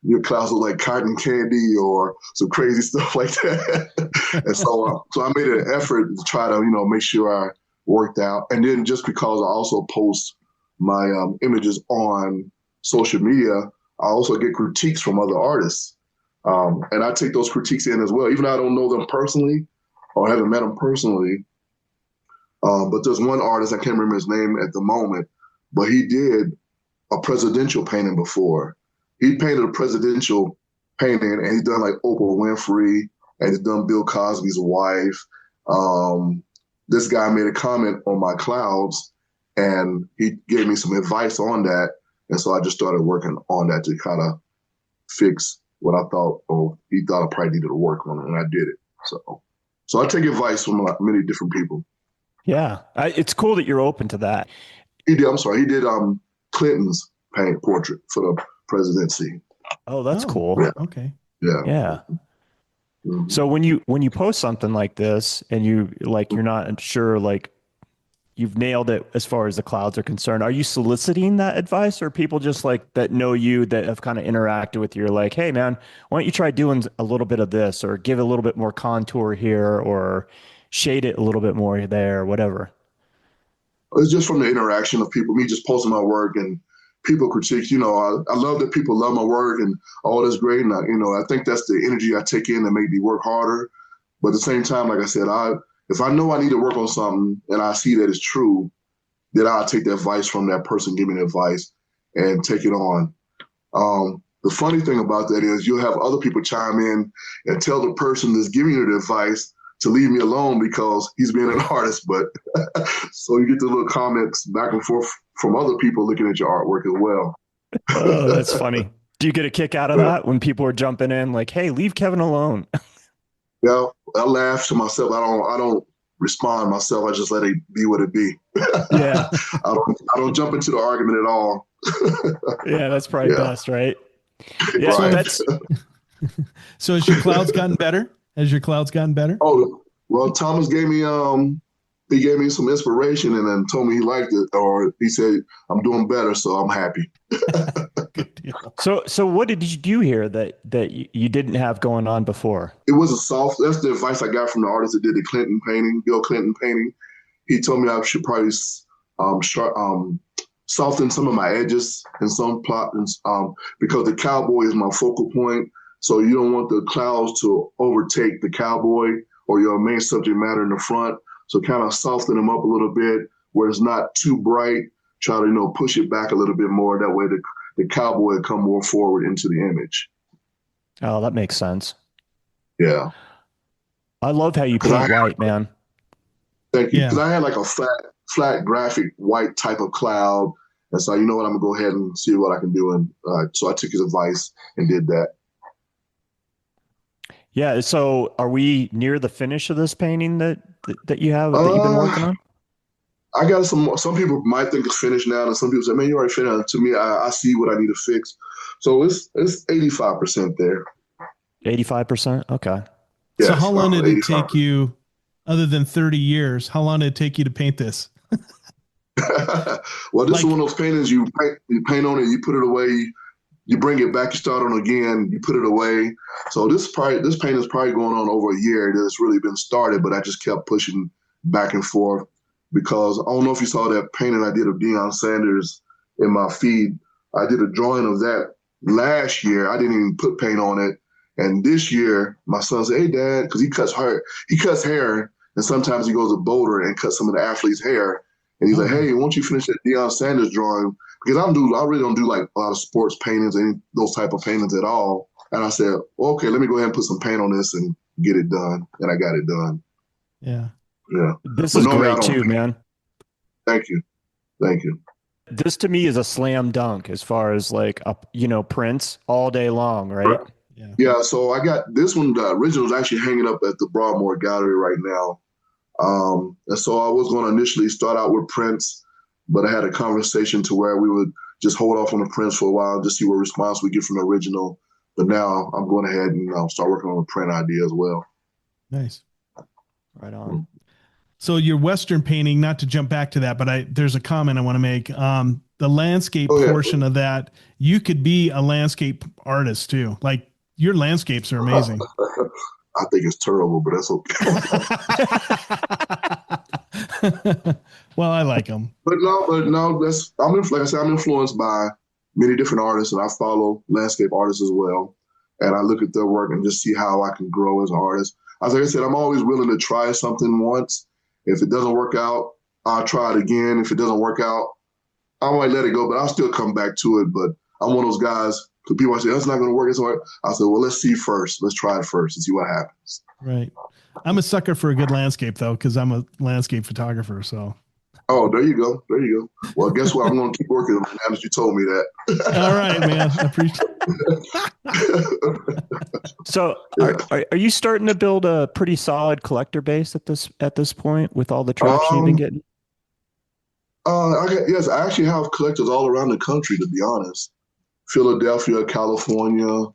Speaker 3: your clouds look like cotton candy or some crazy stuff like that. And so I made an effort to try to, make sure I worked out. And then just because I also post my images on social media, I also get critiques from other artists. And I take those critiques in as well, even though I don't know them personally or haven't met them personally. But there's one artist, I can't remember his name at the moment, but he did a presidential painting before. He painted a presidential painting, and he's done like Oprah Winfrey, and he's done Bill Cosby's wife. This guy made a comment on my clouds, and he gave me some advice on that. And so I just started working on that to kind of fix what I thought, he thought I probably needed to work on it, and I did it. So I take advice from many different people.
Speaker 1: Yeah. It's cool that you're open to that.
Speaker 3: He did Clinton's portrait for the presidency.
Speaker 1: Oh, that's cool.
Speaker 3: Yeah.
Speaker 2: Okay.
Speaker 3: Yeah.
Speaker 1: Yeah.
Speaker 3: Mhm.
Speaker 1: So when you post something like this and you're not sure, like you've nailed it as far as the clouds are concerned, are you soliciting that advice, or people just like that know you, that have kind of interacted with you, like, hey man, why don't you try doing a little bit of this, or give a little bit more contour here, or shade it a little bit more there, or whatever?
Speaker 3: It's just from the interaction of people, me just posting my work and people critique. I love that people love my work and all that's great. And I think that's the energy I take in that make me work harder. But at the same time, like I said, if I know I need to work on something and I see that it's true, then I'll take the advice from that person, give me the advice and take it on. The funny thing about that is you'll have other people chime in and tell the person that's giving you the advice to leave me alone because he's being an artist. But so you get the little comments back and forth from other people looking at your artwork as well.
Speaker 1: Oh, that's funny. Do you get a kick out of that when people are jumping in like, hey, leave Kevin alone?
Speaker 3: Yeah, I laugh to myself. I don't respond myself. I just let it be what it be.
Speaker 1: Yeah.
Speaker 3: I don't jump into the argument at all.
Speaker 1: Yeah, that's probably best, right? Yeah,
Speaker 3: Right.
Speaker 2: So has your clouds gotten better?
Speaker 3: Oh, well, Thomas gave me some inspiration and then told me he liked it, or he said I'm doing better, so I'm happy.
Speaker 2: Good deal.
Speaker 1: So what did you do here that you didn't have going on before?
Speaker 3: It was that's the advice I got from the artist that did the Clinton painting, Bill Clinton painting. He told me I should probably soften some of my edges and some plots, because the cowboy is my focal point. So you don't want the clouds to overtake the cowboy or your main subject matter in the front. So kind of soften them up a little bit where it's not too bright. Try to, push it back a little bit more. That way the cowboy will come more forward into the image.
Speaker 1: Oh, that makes sense.
Speaker 3: Yeah.
Speaker 1: I love how you paint white, man.
Speaker 3: Thank you.
Speaker 2: Yeah.
Speaker 3: Because I had like a flat graphic white type of cloud. And so, you know what, I'm going to go ahead and see what I can do. And so I took his advice and did that.
Speaker 1: Yeah. So are we near the finish of this painting that you have, that you've been working on?
Speaker 3: I got some people might think it's finished now, and some people say, man, you already finished. To me, I see what I need to fix. So it's 85% there.
Speaker 1: 85%? Okay.
Speaker 3: Yes,
Speaker 2: So how long did it
Speaker 3: 85%.
Speaker 2: take you, other than 30 years, how long did it take you to paint this?
Speaker 3: Well, this is one of those paintings you paint on it, you put it away, you bring it back, you start on again, you put it away. So this painting is probably going on over a year. It has really been started, but I just kept pushing back and forth because I don't know if you saw that painting I did of Deion Sanders in my feed. I did a drawing of that last year. I didn't even put paint on it. And this year, my son said, hey, Dad, because he cuts hair, and sometimes he goes to Boulder and cuts some of the athletes' hair. And he's like, hey, why don't you finish that Deion Sanders drawing? Because I really don't do like a lot of sports paintings and those type of paintings at all. And I said, well, okay, let me go ahead and put some paint on this and get it done. And I got it done.
Speaker 2: Yeah.
Speaker 3: Yeah.
Speaker 1: This is great too, man.
Speaker 3: Thank you. Thank you.
Speaker 1: This to me is a slam dunk as far as like, prints all day long, right?
Speaker 3: Yeah. So I got this one. The original is actually hanging up at the Broadmoor Gallery right now. And so I was going to initially start out with prints, but I had a conversation to where we would just hold off on the prints for a while and just see what response we get from the original. But now I'm going ahead and start working on a print idea as well.
Speaker 2: Nice.
Speaker 1: Right on.
Speaker 2: So your Western painting, not to jump back to that, but there's a comment I want to make. the landscape
Speaker 3: Go ahead.
Speaker 2: portion of that, you could be a landscape artist too. Like your landscapes are amazing.
Speaker 3: I think it's terrible, but that's okay.
Speaker 2: Well, I like them.
Speaker 3: But no, like I said, I'm influenced by many different artists, and I follow landscape artists as well. And I look at their work and just see how I can grow as an artist. As like I said, I'm always willing to try something once. If it doesn't work out, I'll try it again. If it doesn't work out, I might let it go, but I'll still come back to it. But I'm one of those guys. Because people say that's not going to work. I said, well, let's see first. Let's try it first and see what happens.
Speaker 2: Right. I'm a sucker for a good landscape though, because I'm a landscape photographer. So.
Speaker 3: Oh, there you go. There you go. Well, guess what? I'm going to keep working on it now that you told me that.
Speaker 2: All right, man. I appreciate
Speaker 1: it. So are you starting to build a pretty solid collector base at this point with all the traction you've been getting?
Speaker 3: Yes, I actually have collectors all around the country, to be honest. Philadelphia, California.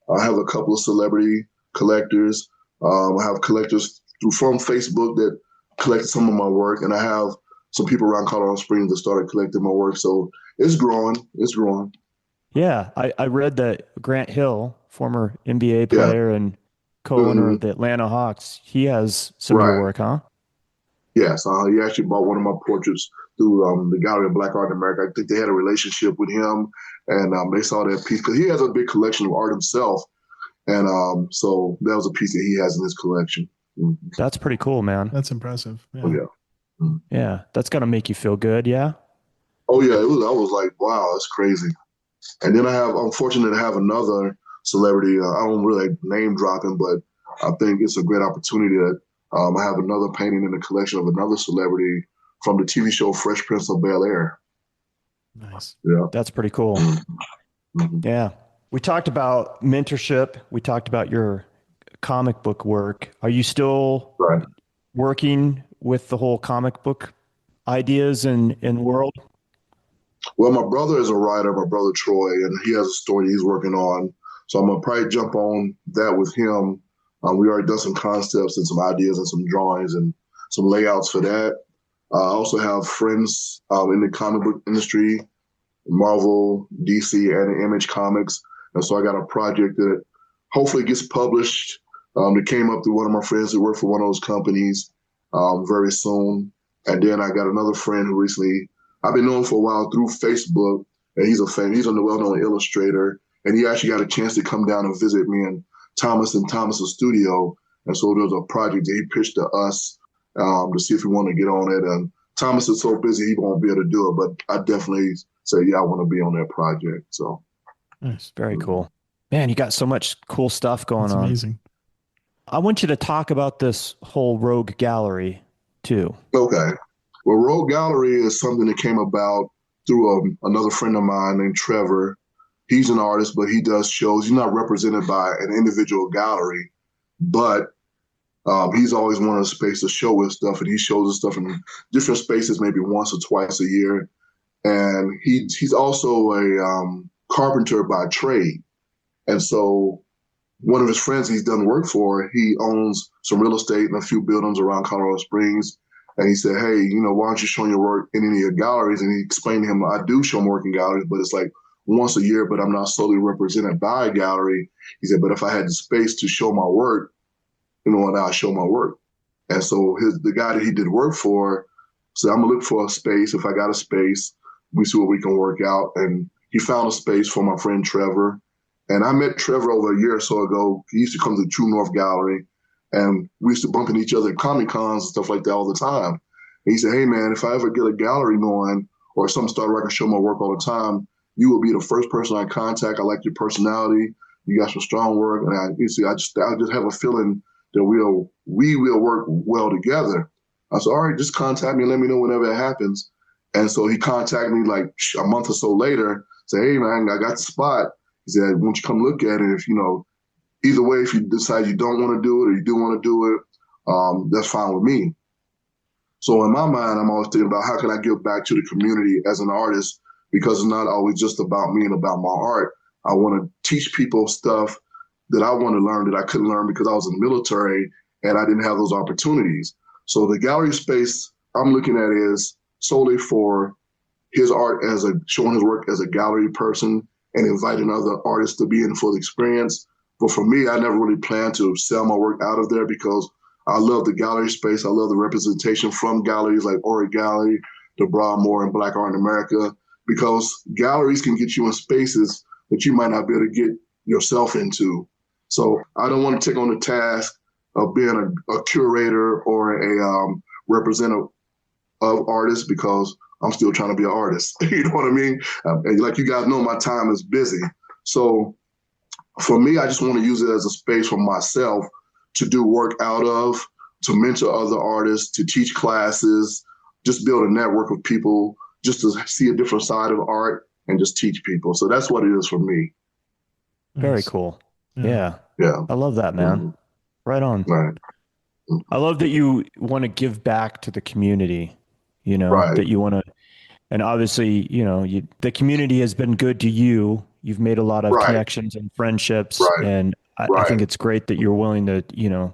Speaker 3: I have a couple of celebrity collectors. I have collectors from Facebook that collected some of my work, and I have some people around Colorado Springs that started collecting my work. So it's growing. It's growing.
Speaker 1: Yeah, I read that Grant Hill, former NBA player and co-owner of the Atlanta Hawks, he has some of your work, huh?
Speaker 3: Yes, he actually bought one of my portraits through the Gallery of Black Art in America. I think they had a relationship with him, and they saw that piece because he has a big collection of art himself, and so that was a piece that he has in his collection. Mm-hmm.
Speaker 1: That's pretty cool, man.
Speaker 2: That's impressive. Yeah.
Speaker 3: Oh, yeah. Mm-hmm.
Speaker 1: Yeah, that's got to make you feel good, yeah?
Speaker 3: Oh, yeah. I was like, wow, that's crazy. And then I'm fortunate to have another celebrity. I don't really name drop him, but I think it's a great opportunity that I have another painting in the collection of another celebrity from the TV show Fresh Prince of Bel-Air.
Speaker 2: Nice.
Speaker 3: Yeah.
Speaker 1: That's pretty cool. Mm-hmm. Yeah. We talked about mentorship. We talked about your comic book work. Are you still working with the whole comic book ideas in world?
Speaker 3: Well, my brother is a writer, my brother Troy, and he has a story he's working on. So I'm going to probably jump on that with him. We already done some concepts and some ideas and some drawings and some layouts for that. I also have friends in the comic book industry, Marvel, DC, and Image Comics. And so I got a project that hopefully gets published. That came up through one of my friends who worked for one of those companies very soon. And then I got another friend who recently, I've been knowing for a while through Facebook, and he's a fan. He's a well-known illustrator, and he actually got a chance to come down and visit me and Thomas's studio. And so there was a project that he pitched to us to see if we want to get on it. And Thomas is so busy, he won't be able to do it, but I definitely say, yeah, I want to be on that project. So
Speaker 1: nice. Very cool. Man, you got so much cool stuff going on.
Speaker 2: Amazing.
Speaker 1: I want you to talk about this whole Rogue Gallery too.
Speaker 3: Okay. Well, Rogue Gallery is something that came about through another friend of mine named Trevor. He's an artist, but he does shows. He's not represented by an individual gallery, but he's always wanted a space to show his stuff, and he shows his stuff in different spaces, maybe once or twice a year. And he's also a carpenter by trade. And so one of his friends he's done work for, he owns some real estate and a few buildings around Colorado Springs. And he said, hey, why aren't you showing your work in any of your galleries? And he explained to him, I do show my work in galleries, but it's like once a year, but I'm not solely represented by a gallery. He said, but if I had the space to show my work, and I'll show my work. And so the guy that he did work for said, I'm gonna look for a space. If I got a space, we see what we can work out. And he found a space for my friend Trevor. And I met Trevor over a year or so ago. He used to come to the True North Gallery, and we used to bump into each other at Comic Cons and stuff like that all the time. And he said, hey man, if I ever get a gallery going or something started where I can show my work all the time, you will be the first person I contact. I like your personality. You got some strong work. And I just have a feeling that we will work well together. I said, all right, just contact me and let me know whenever it happens. And so he contacted me like a month or so later, say, hey man, I got the spot. He said, why don't you come look at it? If either way, if you decide you don't want to do it or you do want to do it, that's fine with me. So in my mind, I'm always thinking about how can I give back to the community as an artist, because it's not always just about me and about my art. I want to teach people stuff that I want to learn that I couldn't learn because I was in the military and I didn't have those opportunities. So the gallery space I'm looking at is solely for his art as showing his work as a gallery person and inviting other artists to be in for the experience. But for me, I never really planned to sell my work out of there because I love the gallery space. I love the representation from galleries like Ori Gallery, the Broadmoor, and Black Art in America, because galleries can get you in spaces that you might not be able to get yourself into. So I don't want to take on the task of being a curator or a representative of artists because I'm still trying to be an artist. You know what I mean? And like you guys know, my time is busy. So for me, I just want to use it as a space for myself to do work out of, to mentor other artists, to teach classes, just build a network of people, just to see a different side of art and just teach people. So that's what it is for me.
Speaker 1: Very
Speaker 2: Nice.
Speaker 1: cool.
Speaker 2: Yeah.
Speaker 3: Yeah.
Speaker 1: I love that, man.
Speaker 3: Mm-hmm.
Speaker 1: Right on.
Speaker 3: Right.
Speaker 1: I love that you want to give back to the community,
Speaker 3: Right.
Speaker 1: that you want to, and obviously, the community has been good to you. You've made a lot of
Speaker 3: Right.
Speaker 1: connections and friendships,
Speaker 3: Right.
Speaker 1: and I
Speaker 3: Right.
Speaker 1: think it's great that you're willing to,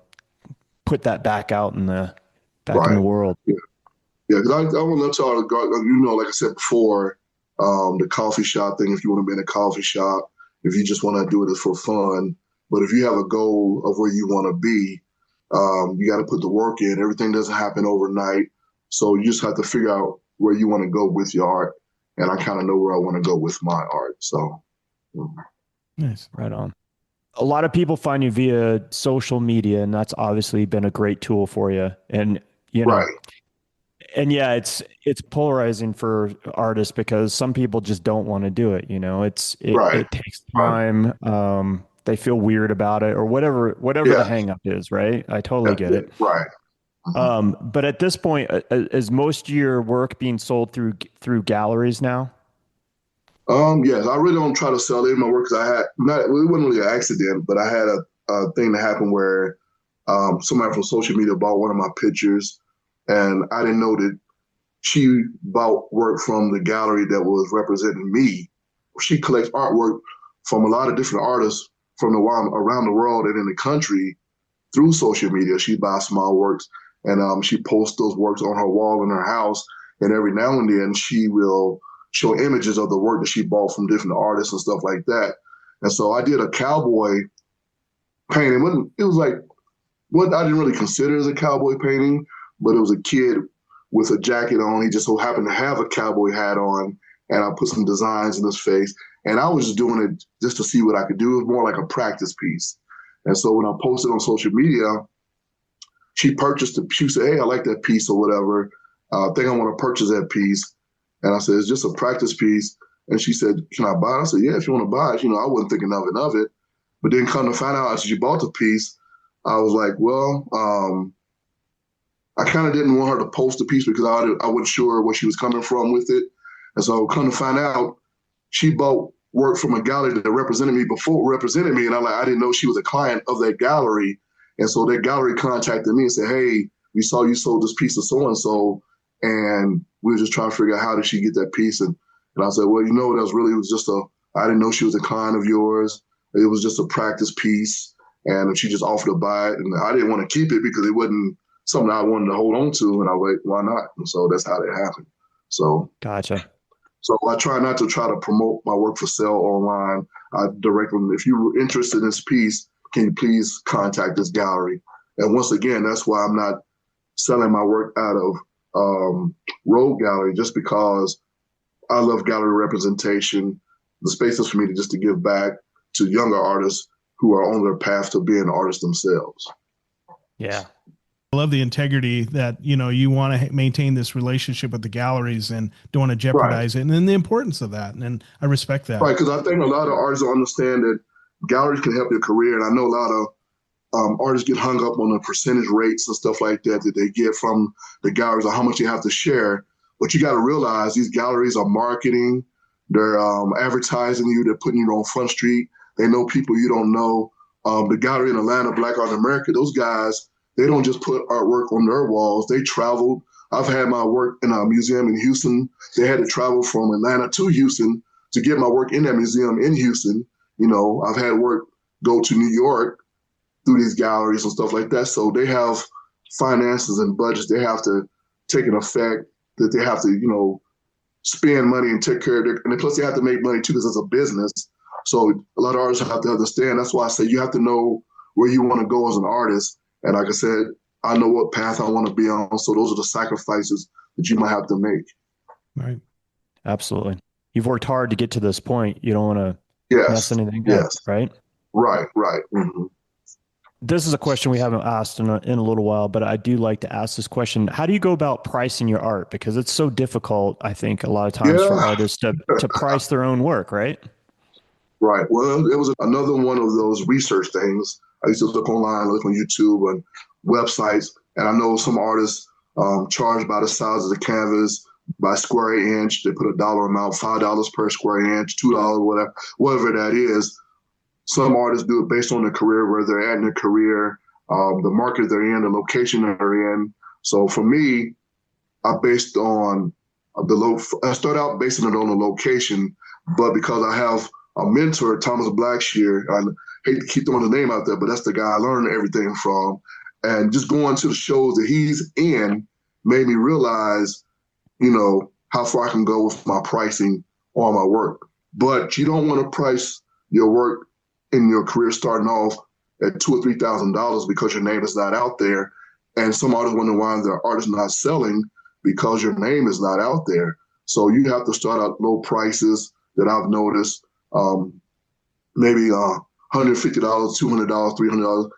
Speaker 1: put that back out in the
Speaker 3: Right.
Speaker 1: world.
Speaker 3: Yeah. Yeah. Because I want to let y'all go, like I said before, the coffee shop thing, if you want to be in a coffee shop, if you just want to do it for fun, but if you have a goal of where you want to be, you got to put the work in. Everything doesn't happen overnight. So you just have to figure out where you want to go with your art. And I kind of know where I want to go with my art. So.
Speaker 2: Nice.
Speaker 1: Right on. A lot of people find you via social media, and that's obviously been a great tool for you. And,
Speaker 3: Right.
Speaker 1: and yeah, it's polarizing for artists because some people just don't want to do it.
Speaker 3: Right.
Speaker 1: It takes
Speaker 3: Right.
Speaker 1: time. They feel weird about it or whatever the
Speaker 3: Yeah.
Speaker 1: hang up is, right? I totally
Speaker 3: That's
Speaker 1: get
Speaker 3: it.
Speaker 1: it.
Speaker 3: Right. Mhm.
Speaker 1: But at this point, is most of your work being sold through galleries now?
Speaker 3: Yes, I really don't try to sell any of my work because I had not, it wasn't really an accident, but I had a thing that happened where somebody from social media bought one of my pictures and I didn't know that she bought work from the gallery that was representing me. She collects artwork from a lot of different artists from around the world and in the country through social media. She buys small works and she posts those works on her wall in her house. And every now and then she will show images of the work that she bought from different artists and stuff like that. And so I did a cowboy painting. It was like what I didn't really consider as a cowboy painting, but it was a kid with a jacket on. He just so happened to have a cowboy hat on, and I put some designs in his face. And I was just doing it just to see what I could do. It was more like a practice piece. And so when I posted on social media, she purchased it. She said, "Hey, I like that piece or whatever. I think I want to purchase that piece." And I said, "It's just a practice piece." And she said, "Can I buy it?" I said, "Yeah, if you want to buy it." I wasn't thinking of it. But then come to find out after she bought the piece, I was like, well, I kind of didn't want her to post the piece because I wasn't sure where she was coming from with it. And so come to find out, she bought work from a gallery that represented me. And I didn't know she was a client of that gallery. And so that gallery contacted me and said, "Hey, we saw you sold this piece of so-and-so. And we were just trying to figure out how did she get that piece." And I said, "Well, it was just I didn't know she was a client of yours. It was just a practice piece. And she just offered to buy it. And I didn't want to keep it because it wasn't something I wanted to hold on to." And I was like, "Why not?" And so that's how that happened. So
Speaker 1: Gotcha.
Speaker 3: so I try not to try to promote my work for sale online. I direct them, if you're interested in this piece, can you please contact this gallery? And once again, that's why I'm not selling my work out of Road Gallery, just because I love gallery representation. The space is for me to just to give back to younger artists who are on their path to being artists themselves.
Speaker 1: Yeah.
Speaker 2: I love the integrity that, you want to maintain this relationship with the galleries and don't want to
Speaker 3: Right.
Speaker 2: jeopardize it. And then the importance of that. And I respect that.
Speaker 3: Right, because I think a lot of artists don't understand that galleries can help your career. And I know a lot of artists get hung up on the percentage rates and stuff like that they get from the galleries or how much you have to share. But you got to realize these galleries are marketing, they're advertising you, they're putting you on Front Street. They know people you don't know. The gallery in Atlanta, Black Art in America, those guys, they don't just put artwork on their walls. They traveled. I've had my work in a museum in Houston. They had to travel from Atlanta to Houston to get my work in that museum in Houston. I've had work go to New York through these galleries and stuff like that. So they have finances and budgets they have to take an effect that they have to, spend money and take care of their, and plus they have to make money too because it's a business. So a lot of artists have to understand. That's why I say you have to know where you want to go as an artist. And like I said, I know what path I want to be on. So those are the sacrifices that you might have to make.
Speaker 2: Right.
Speaker 1: Absolutely. You've worked hard to get to this point. You don't want to mess
Speaker 3: Yes.
Speaker 1: anything up,
Speaker 3: Yes.
Speaker 1: right?
Speaker 3: Right. Right. Mm-hmm.
Speaker 1: This is a question we haven't asked in a little while, but I do like to ask this question. How do you go about pricing your art? Because it's so difficult, I think, a lot of times for
Speaker 3: Yeah.
Speaker 1: artists to price their own work, right?
Speaker 3: Right. Well, it was another one of those research things. I used to look online, look on YouTube and websites, and I know some artists charge by the size of the canvas, by square inch. They put a dollar amount, $5 per square inch, $2, whatever that is. Some artists do it based on their career, where they're at in their career, the market they're in, the location they're in. So for me, I based on I start out basing it on the location, but because I have a mentor, Thomas Blackshear, I hate to keep throwing the name out there, but that's the guy I learned everything from. And just going to the shows that he's in made me realize, how far I can go with my pricing on my work. But you don't want to price your work in your career starting off at $2,000 or $3,000 because your name is not out there. And some artists wonder why their art is not selling because your name is not out there. So you have to start out low prices that I've noticed, maybe $150, $200, $300,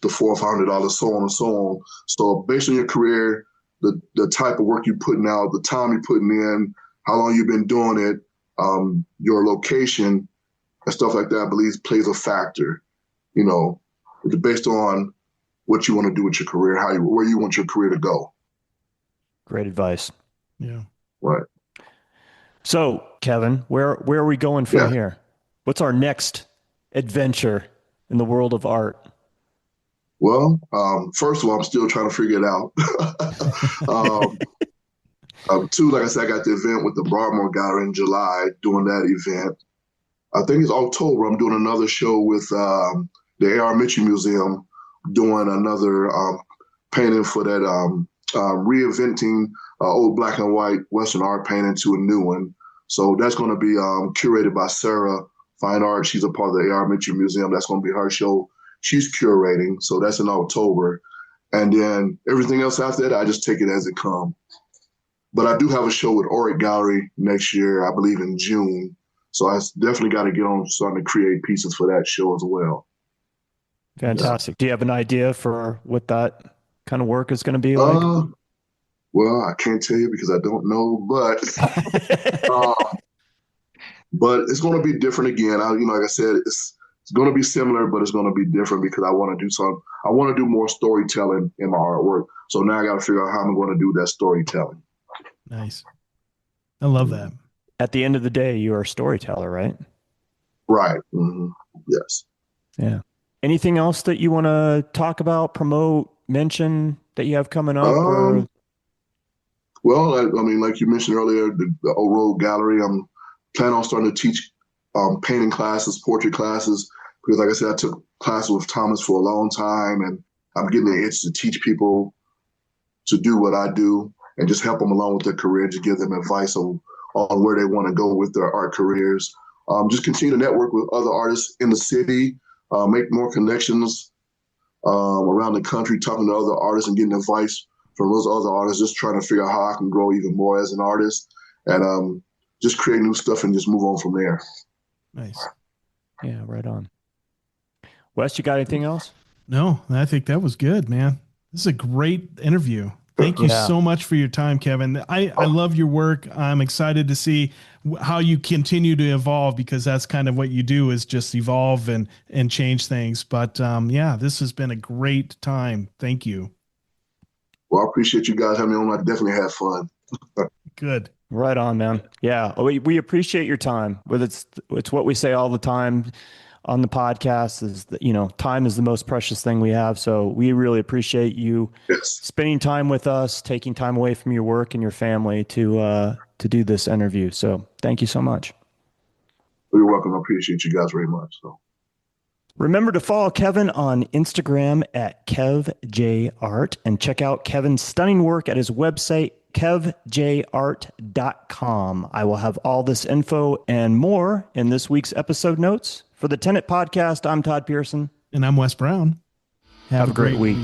Speaker 3: to $400 or $500, so on and so on. So based on your career, the type of work you're putting out, the time you're putting in, how long you've been doing it, your location, and stuff like that, I believe plays a factor. It's based on what you want to do with your career, where you want your career to go.
Speaker 1: Great advice.
Speaker 2: Yeah.
Speaker 3: Right.
Speaker 1: So, Kevin, where are we going from here? What's our next adventure in the world of art?
Speaker 3: Well, first of all, I'm still trying to figure it out. Two, like I said, I got the event with the Broadmoor Gallery in July, doing that event. I think it's October. I'm doing another show with the A.R. Mitchell Museum, doing another painting for that, reinventing old black and white Western art painting to a new one. So that's going to be curated by Sarah Fine Art. She's a part of the A.R. Mitchell Museum. That's going to be her show. She's curating. So that's in October. And then everything else after that, I just take it as it comes. But I do have a show with Oric Gallery next year, I believe in June. So I definitely got to get on starting to create pieces for that show as well.
Speaker 1: Fantastic. Yeah. Do you have an idea for what that kind of work is going to be like?
Speaker 3: Well, I can't tell you because I don't know, but but it's going to be different again. Like I said, it's going to be similar, but it's going to be different because I want to do something. I want to do more storytelling in my artwork. So now I got to figure out how I'm going to do that storytelling.
Speaker 2: Nice. I love that.
Speaker 1: At the end of the day, you are a storyteller, right?
Speaker 3: Right. Mm-hmm. Yes.
Speaker 1: Yeah. Anything else that you want to talk about, promote, mention that you have coming up?
Speaker 3: Well, I mean, like you mentioned earlier, the Old Road Gallery, I'm planning on starting to teach painting classes, portrait classes, because like I said, I took classes with Thomas for a long time, and I'm getting the itch to teach people to do what I do and just help them along with their career, to give them advice on where they want to go with their art careers. Just continue to network with other artists in the city, make more connections around the country, talking to other artists and getting advice from those other artists, just trying to figure out how I can grow even more as an artist, and just create new stuff and just move on from there.
Speaker 2: Nice.
Speaker 1: Yeah, right on. Wes, you got anything else?
Speaker 2: No, I think that was good, man. This is a great interview. Thank you so much for your time, Kevin. I love your work. I'm excited to see how you continue to evolve, because that's kind of what you do, is just evolve and change things. But yeah, this has been a great time. Thank you.
Speaker 3: Well, I appreciate you guys having me on. I definitely had fun.
Speaker 2: Good.
Speaker 1: Right on, man. Yeah, we appreciate your time. But it's what we say all the time on the podcast, is that, time is the most precious thing we have. So we really appreciate you spending time with us, taking time away from your work and your family to do this interview. So thank you so much.
Speaker 3: You're welcome. I appreciate you guys very much. So
Speaker 1: remember to follow Kevin on Instagram at KevJArt, and check out Kevin's stunning work at his website, kevjart.com. I will have all this info and more in this week's episode notes. For the Tenet Podcast, I'm Todd Pearson.
Speaker 2: And I'm Wes Brown.
Speaker 1: Have a great week.